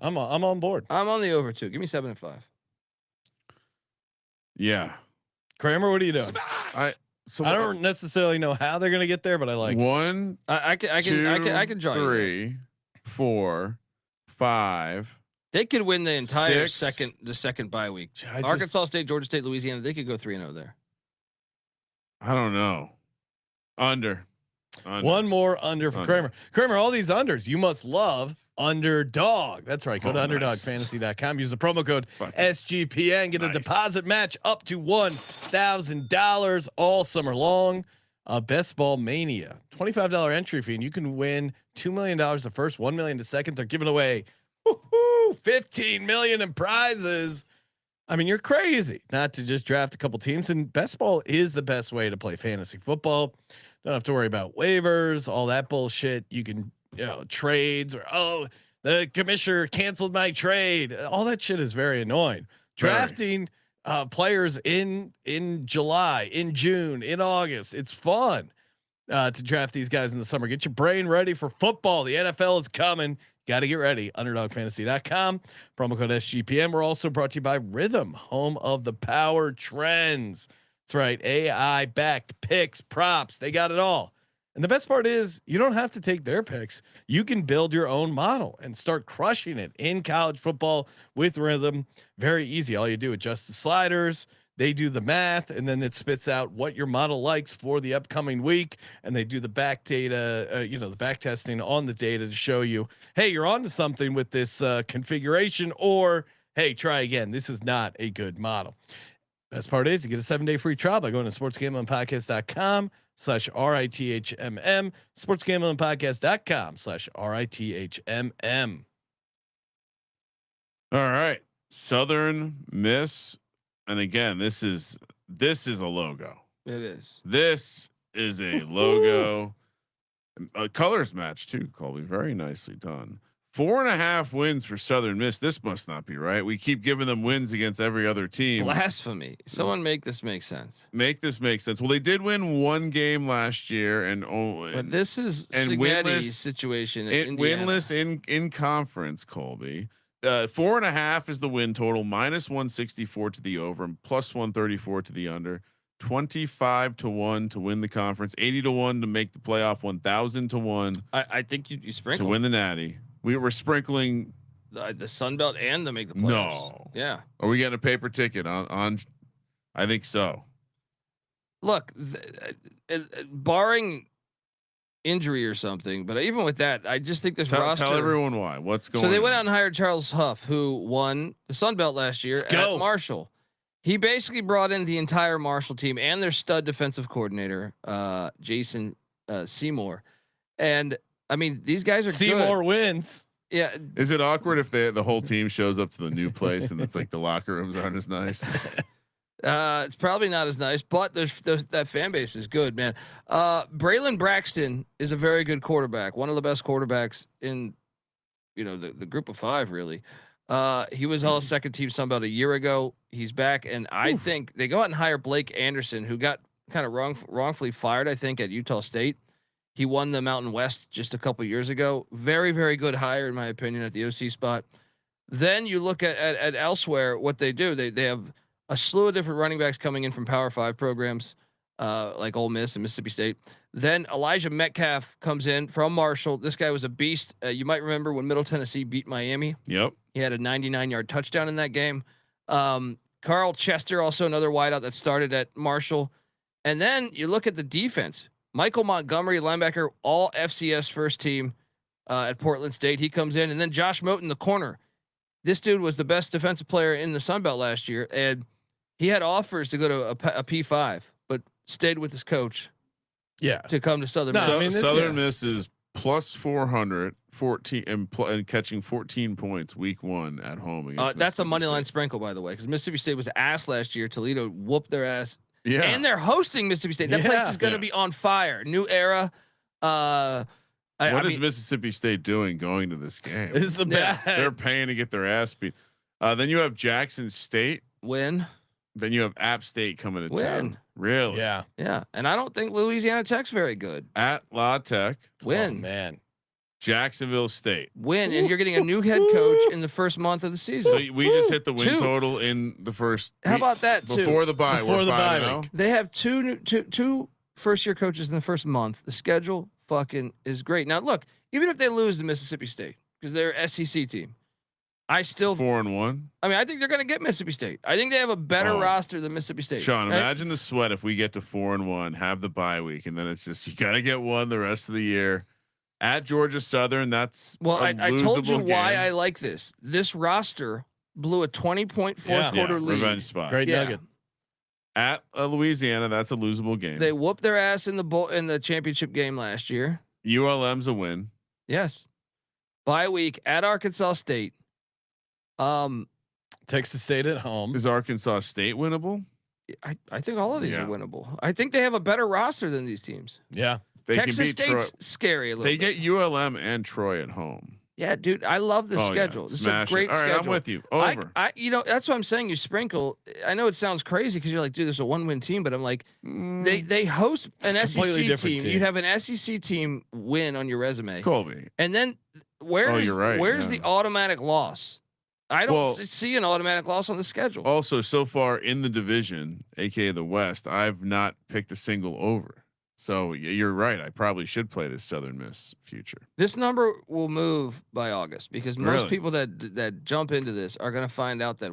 I'm on board. I'm on the over too. Give me 7-5. Yeah. Kramer, what are you doing? I don't necessarily know how they're gonna get there, but I like one. I can join 3, 4, 5. They could win the entire 6. second bye week. Arkansas State, Georgia State, Louisiana. They could go 3-0 there. I don't know. Under. One more under for Kramer. Kramer, all these unders. You must love Underdog. That's right. Go to underdogfantasy.com. Use the promo code SGPN. Get a deposit match up to $1,000 all summer long. Best Ball Mania. $25 entry fee, and you can win $2 million the first, $1 million the second. They're giving away $15 million in prizes. I mean, you're crazy not to just draft a couple teams, and best ball is the best way to play fantasy football. Don't have to worry about waivers, all that bullshit. You can, trades or, the commissioner canceled my trade. All that shit is very annoying. Drafting players in July, in June, in August. It's fun to draft these guys in the summer. Get your brain ready for football. The NFL is coming. Got to get ready. Underdogfantasy.com. Promo code SGPN. We're also brought to you by Rhythm, home of the power trends. That's right. AI backed picks, props. They got it all. And the best part is you don't have to take their picks. You can build your own model and start crushing it in college football with Rhythm. Very easy. All you do, adjust the sliders. They do the math, and then it spits out what your model likes for the upcoming week. And they do the back data, the back testing on the data to show you, hey, you're onto something with this configuration, or hey, try again. This is not a good model. Best part is you get a 7-day free trial by going to sportsgamblingpodcast.com/RITHMM, sportsgamblingpodcast.com/RITHMM. All right. Southern Miss. And again, this is a logo. It is. This is a logo. A colors match too, Colby. Very nicely done. 4.5 wins for Southern Miss. This must not be right. We keep giving them wins against every other team. Blasphemy. Someone make this make sense. Make this make sense. Well, they did win one game last year, but this is winless situation. Winless in conference, Colby. 4.5 is the win total, -164 to the over and +134 to the under. 25-1 to win the conference, 80-1 to make the playoff, 1,000-1. I think you sprinkle to win the Natty. We were sprinkling the Sunbelt and to make the playoffs. No, yeah. Are we getting a paper ticket on? I think so. Look, barring injury or something, but even with that, I just think this roster. Tell everyone why. What's going on? So they went out and hired Charles Huff, who won the Sunbelt last year at Marshall. He basically brought in the entire Marshall team and their stud defensive coordinator, Jason Seymour. And I mean, these guys are Seymour good. wins. Yeah. Is it awkward if the whole team shows up to the new place and it's like the locker rooms aren't as nice? It's probably not as nice, but that fan base is good, man. Braylon Braxton is a very good quarterback, one of the best quarterbacks in, the group of 5, really. He was all second team Sunbelt a year ago. He's back, and I think they go out and hire Blake Anderson, who got kind of wrongfully fired, I think, at Utah State. He won the Mountain West just a couple years ago. Very, very good hire, in my opinion, at the OC spot. Then you look at elsewhere, what they do. They have a slew of different running backs coming in from Power 5 programs, like Ole Miss and Mississippi State. Then Elijah Metcalf comes in from Marshall. This guy was a beast. You might remember when Middle Tennessee beat Miami. Yep. He had a 99-yard touchdown in that game. Carl Chester, also another wideout that started at Marshall. And then you look at the defense. Michael Montgomery, linebacker, all FCS first team at Portland State. He comes in. And then Josh Moten, the corner. This dude was the best defensive player in the Sunbelt last year. And he had offers to go to a P5, but stayed with his coach. Yeah. To come to Southern Miss. I mean, Southern Miss is plus 400, 14 and catching 14 points week 1 at home. That's a money line sprinkle, by the way, because Mississippi State was ass last year. Toledo whooped their ass. Yeah. And they're hosting Mississippi State. That place is going to be on fire. New era. What is Mississippi State doing going to this game? It's a bad. They're paying to get their ass beat. Then you have Jackson State win. Then you have App State coming to Win. town. Really? Yeah. Yeah. And I don't think Louisiana Tech's very good. At La Tech. Win. Oh, man. Jacksonville State. Win. And you're getting a new head coach in the first month of the season. So we just hit the win total in the first. How about that too? Before the bye. Before the bye week. They have two first year coaches in the first month. The schedule fucking is great. Now look, even if they lose to Mississippi State, because they're an SEC team, I still 4-1. I mean, I think they're going to get Mississippi State. I think they have a better roster than Mississippi State. Sean, imagine the sweat if we get to 4-1, have the bye week, and then it's just you got to get one the rest of the year. At Georgia Southern, that's I told you game. why I like this. This roster blew a 20-point fourth quarter lead. Revenge spot. Great nugget. At Louisiana, that's a losable game. They whooped their ass in the championship game last year. ULM's a win. Yes. Bye week at Arkansas State. Texas State at home. Is Arkansas State winnable? I think all of these are winnable. I think they have a better roster than these teams. Yeah. Texas State's scary a little bit. They get ULM and Troy at home. Yeah, dude, I love the schedule. This is a great schedule. All right, I'm with you. Over. That's what I'm saying. You sprinkle. I know it sounds crazy because you're like, dude, there's a 1-win team, but I'm like, they host an SEC team. You'd have an SEC team win on your resume, Colby. And then where's the automatic loss? I don't see an automatic loss on the schedule. Also, so far in the division, aka the West, I've not picked a single over. So you're right. I probably should play this Southern Miss future. This number will move by August because most people that jump into this are going to find out that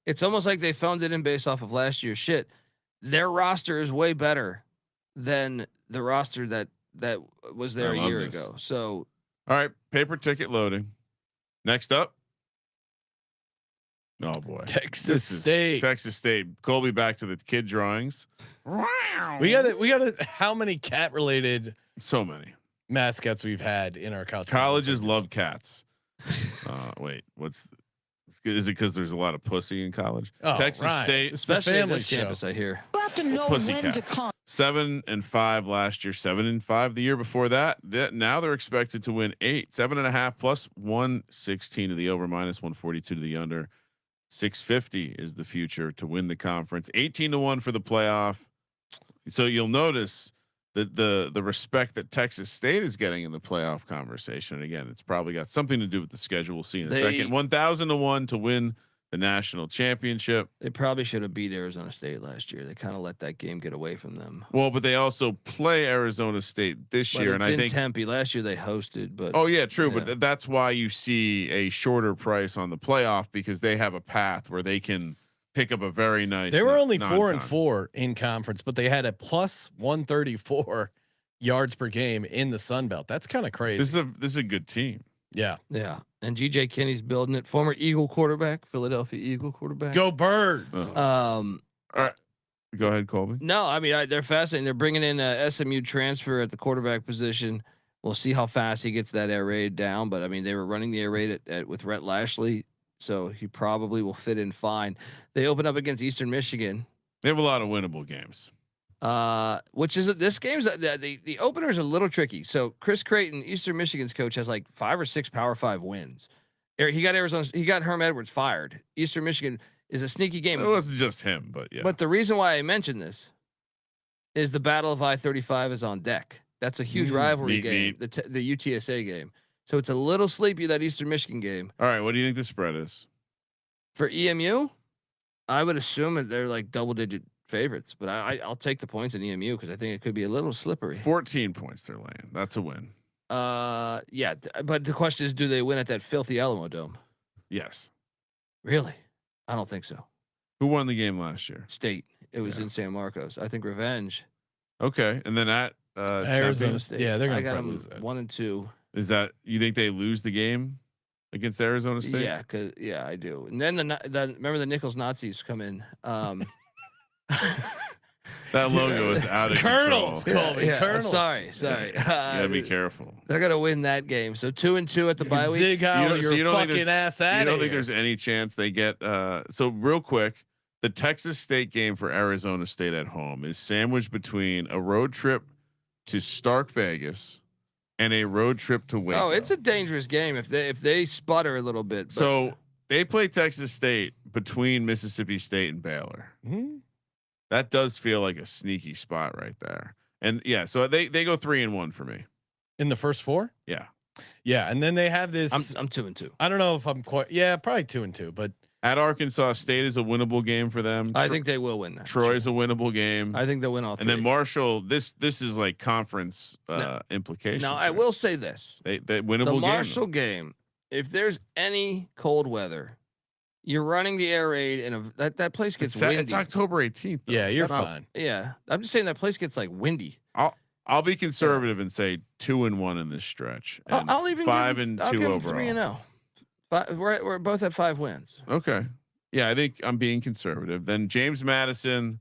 it's almost like they phoned it in based off of last year's shit. Their roster is way better than the roster that was there a year ago. So, all right, paper ticket loading. Next up. Oh boy, Texas State. Colby, back to the kid drawings. We got it. How many cat related? So many mascots we've had in our college. Colleges love cats. Wait, is it because there's a lot of pussy in college? Texas State, especially at this campus, I hear. You have to know when to come. 7-5 last year, 7-5 the year before that. Now they're expected to win 8, 7.5 plus 116 to the over, minus 142 to the under. 650 is the future to win the conference. 18-1 for the playoff. So you'll notice that the respect that Texas State is getting in the playoff conversation. And again, it's probably got something to do with the schedule. We'll see in a second. 1,000-1 to win the national championship. They probably should have beat Arizona State last year. They kind of let that game get away from them. Well, but they also play Arizona State this year, and I think Tempe last year they hosted. But true. Yeah. But that's why you see a shorter price on the playoff because they have a path where they can pick up a very nice. They were only 4-4 in conference, but they had a plus 134 yards per game in the Sunbelt. That's kind of crazy. This is a good team. Yeah. Yeah. And GJ Kinney's building it. Former Eagle quarterback, Philadelphia Eagle quarterback. Go Birds. All right. Go ahead, Colby. No, I mean, they're fascinating. They're bringing in a SMU transfer at the quarterback position. We'll see how fast he gets that air raid down. But I mean, they were running the air raid with Rhett Lashley, so he probably will fit in fine. They open up against Eastern Michigan. They have a lot of winnable games. Which is this game's the opener is a little tricky. So Chris Creighton, Eastern Michigan's coach, has like 5 or 6 Power 5 wins. He got Arizona. He got Herm Edwards fired. Eastern Michigan is a sneaky game. It wasn't just him, but yeah. But the reason why I mentioned this is the Battle of I-35 is on deck. That's a huge rivalry game, the UTSA game. So it's a little sleepy, that Eastern Michigan game. All right, what do you think the spread is for EMU? I would assume that they're like double-digit favorites, but I'll take the points in EMU because I think it could be a little slippery. 14 points they're laying. That's a win. Yeah, but the question is, do they win at that filthy Alamo Dome? Yes. Really? I don't think so. Who won the game last year? State. It was in San Marcos. I think revenge. Okay, and then at Arizona State. Yeah, they're I gonna got lose them that. 1 and 2. Is that you think they lose the game against Arizona State? Yeah, I do. And then remember the Nichols Nazis come in. That logo is out of Colonels, control. Colby. Colonels. Sorry. You gotta be careful. They're gonna win that game. So 2 and 2 at the bye week. Zig Heil, So you don't think fucking ass out You don't of think here. there's any chance they get? So real quick, the Texas State game for Arizona State at home is sandwiched between a road trip to Stark Vegas and a road trip to Waco. Oh, it's a dangerous game if they sputter a little bit. But. So they play Texas State between Mississippi State and Baylor. Mhm. That does feel like a sneaky spot right there. And yeah, so they go 3-1 for me In the first 4. Yeah. Yeah, and then they have this. I'm 2 and 2. I don't know if I'm quite. Yeah, probably 2 and 2. But At Arkansas State is a winnable game for them. I think they will win that. Troy's a winnable game. I think they'll win all 3. And then Marshall, this is like conference implications. Now I will say this: they winnable the game. Marshall game. If there's any cold weather, you're running the air raid, and that place gets windy. It's October 18th. Though. yeah, you're fine. Yeah, I'm just saying that place gets like windy. I'll be conservative and say 2-1 in this stretch. And I'll even 5 give and 2 I'll give overall. 3-0. We're both at 5 wins. Okay. Yeah, I think I'm being conservative. Then James Madison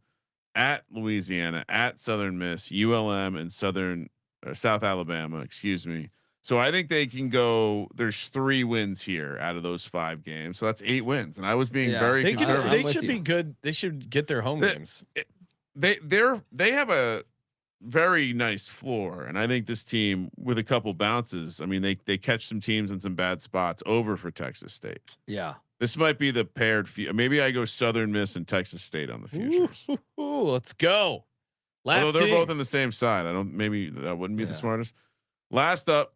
at Louisiana, at Southern Miss, ULM, and South Alabama. Excuse me. So I think they can go. There's 3 wins here out of those 5 games. So that's 8 wins. And I was being very conservative. They should be good. They should get their home games. They have a very nice floor, and I think this team with a couple bounces. I mean, they catch some teams in some bad spots over for Texas State. Yeah. This might be the paired. Maybe I go Southern Miss and Texas State on the futures. Ooh, let's go. Although they're both on the same side. Maybe that wouldn't be the smartest. Last up,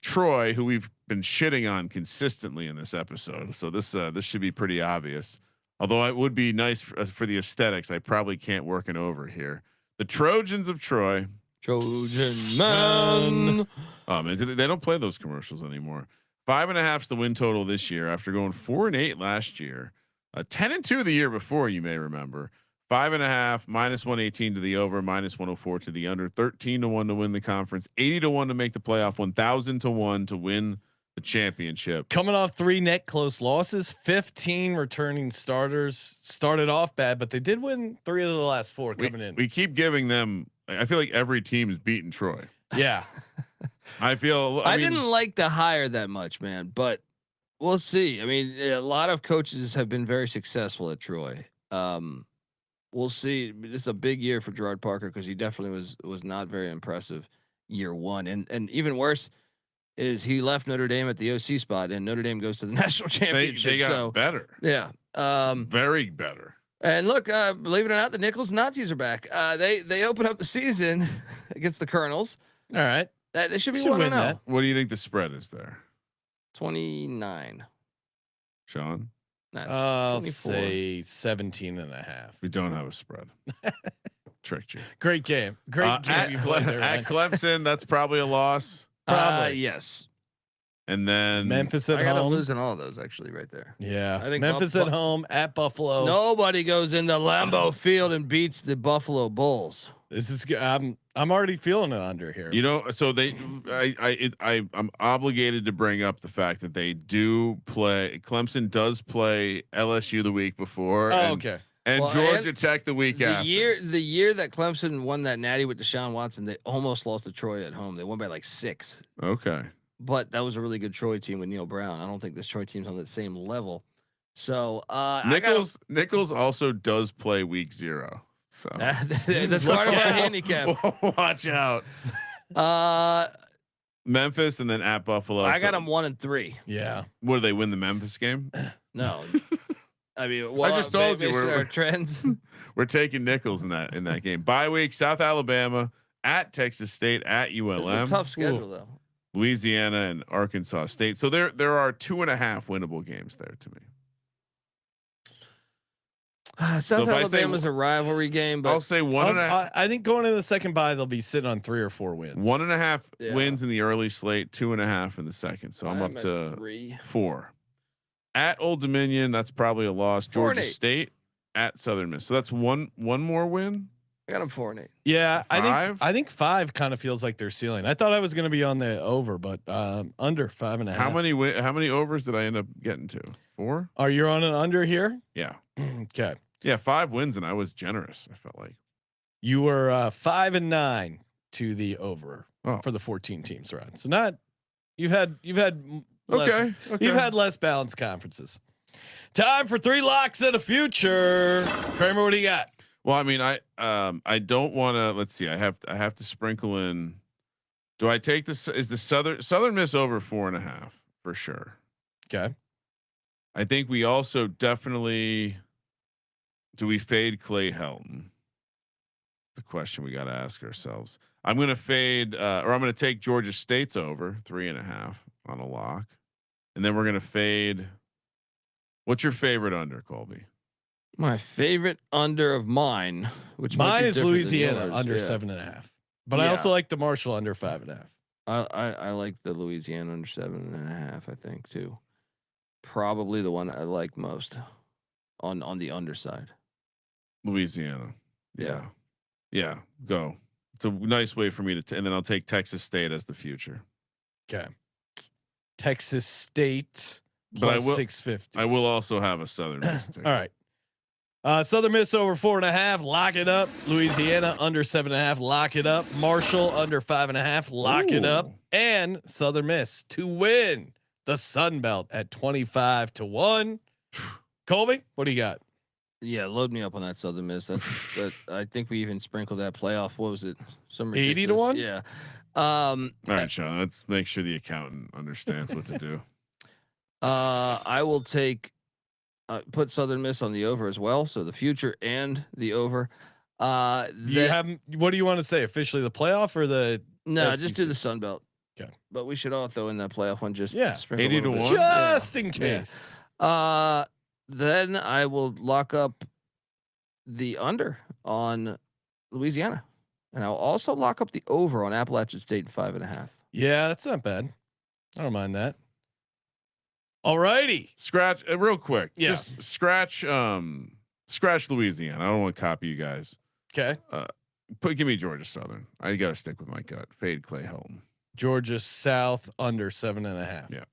Troy, who we've been shitting on consistently in this episode. So this should be pretty obvious. Although it would be nice for the aesthetics. I probably can't work an over here. The Trojans of Troy. Trojan man. Oh man, they don't play those commercials anymore. 5.5's the win total this year after going 4-8 last year. 10-2 the year before, you may remember. 5.5 -118 to the over, -104 to the under, 13-1 to win the conference, 80-1 to make the playoff, 1,000-1 to win the championship. Coming off 3 net close losses, 15 returning starters. Started off bad, but they did win 3 of the last 4 coming in. We keep giving them. I feel like every team is beating Troy. Yeah. I mean, didn't like the hire that much, man, but we'll see. I mean, a lot of coaches have been very successful at Troy. We'll see. This is a big year for Gerard Parker because he definitely was not very impressive year 1, and even worse is he left Notre Dame at the OC spot, and Notre Dame goes to the national championship. They got better. Yeah. Very better. And look, believe it or not, the Nichols Nazis are back. They open up the season against the Colonels. All right. They should be Should 1-0. that. What do you think the spread is there, 29? Sean? I'll say 17.5. We don't have a spread. Tricked you. Great game. Great game you played there, at man. Clemson, that's probably a loss. Probably. Yes. And then Memphis at I got them home. losing all of those actually right there. Yeah. I think Memphis at home, at Buffalo. Nobody goes into Lambeau Field and beats the Buffalo Bulls. This is I'm already feeling it under here. You know, so I'm obligated to bring up the fact that they do play. Clemson does play LSU the week before. Oh, and okay. And Georgia Tech the week after. The year that Clemson won that natty with Deshaun Watson, they almost lost to Troy at home. They won by like 6. Okay. But that was a really good Troy team with Neil Brown. I don't think this Troy team's on the same level. So Nichols also does play week 0. So that's part of our handicap. Watch out. Memphis and then at Buffalo. I got them 1-3. Yeah. What do they win the Memphis game? No. I mean, well, I just told you we're trends. We're taking Nichols in that game. Bye week, South Alabama at Texas State at ULM. It's a tough schedule though. Louisiana and Arkansas State. So there are 2.5 winnable games there to me. South Alabama's a rivalry game, but I'll say 1.5. I think going into the second bye, they'll be sitting on 3 or 4 wins. 1.5 wins in the early slate, 2.5 in the second. So I'm up to 4. At Old Dominion, that's probably a loss. Georgia State at Southern Miss. So that's one more win. I got them 4-8. Yeah, 5? I think 5 kind of feels like their ceiling. I thought I was going to be on the over, but under 5.5. How many overs did I end up getting to? 4? Are you on an under here? Yeah. Okay. Yeah, 5 wins, and I was generous. I felt like you were 5-9 to the over for the 14 teams round. So not you've had less, okay. You've had less balanced conferences. Time for 3 locks and a future. Kramer, what do you got? Well, I mean, I don't want to. Let's see. I have to sprinkle in. Do I take this? Is the Southern Miss over 4.5 for sure? Okay. I think we also definitely. Do we fade Clay Helton? It's a question we got to ask ourselves. I'm going to fade, or I'm going to take Georgia State's over 3.5 on a lock, and then we're going to fade. What's your favorite under, Colby? My favorite under of mine, which mine is Louisiana under 7.5, but I also like the Marshall under 5.5. I like the Louisiana under 7.5. I think too. Probably the one I like most on the underside. Louisiana. Yeah. Go. It's a nice way for me to, and then I'll take Texas State as the future. Okay. Texas State but I will 650. I will also have a Southern Miss. All right. Southern Miss over 4.5. Lock it up. Louisiana under 7.5. Lock it up. Marshall under 5.5. Lock it up. And Southern Miss to win the Sunbelt at 25-1. Colby, what do you got? Yeah, load me up on that Southern Miss. That I think we even sprinkled that playoff. What was it? Some 80-1. Yeah. All right, Sean. Let's make sure the accountant understands what to do. I will take put Southern Miss on the over as well. So the future and the over. You have. What do you want to say? Officially, the playoff or the? No, SEC? just do the Sunbelt. Okay. But we should all throw in that playoff one. Just 80-1, just in case. Yeah. Then I will lock up the under on Louisiana, and I'll also lock up the over on Appalachian State 5.5. Yeah, that's not bad. I don't mind that. All righty, scratch real quick. Yeah. Just scratch Louisiana. I don't want to copy you guys. Okay. Give me Georgia Southern. I got to stick with my gut. Fade Clay Helton. Georgia South under 7.5. Yeah.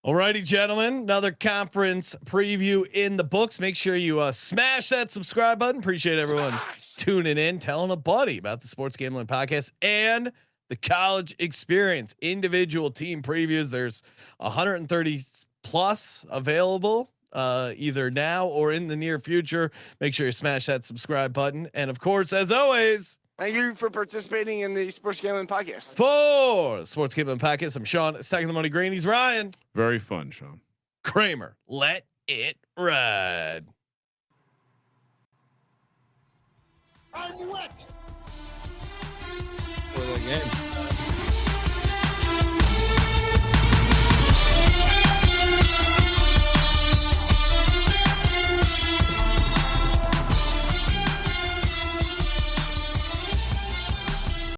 Alrighty, gentlemen, another conference preview in the books. Make sure you smash that subscribe button. Appreciate everyone tuning in, telling a buddy about the Sports Gambling Podcast and the college experience. Individual team previews. There's 130 plus available either now or in the near future. Make sure you smash that subscribe button. And of course, as always, thank you for participating in the Sports Gambling Podcast. For the Sports Gambling Podcast, I'm Sean, stacking the money green. He's Ryan. Very fun, Sean. Kramer, let it ride. I'm wet. What a game.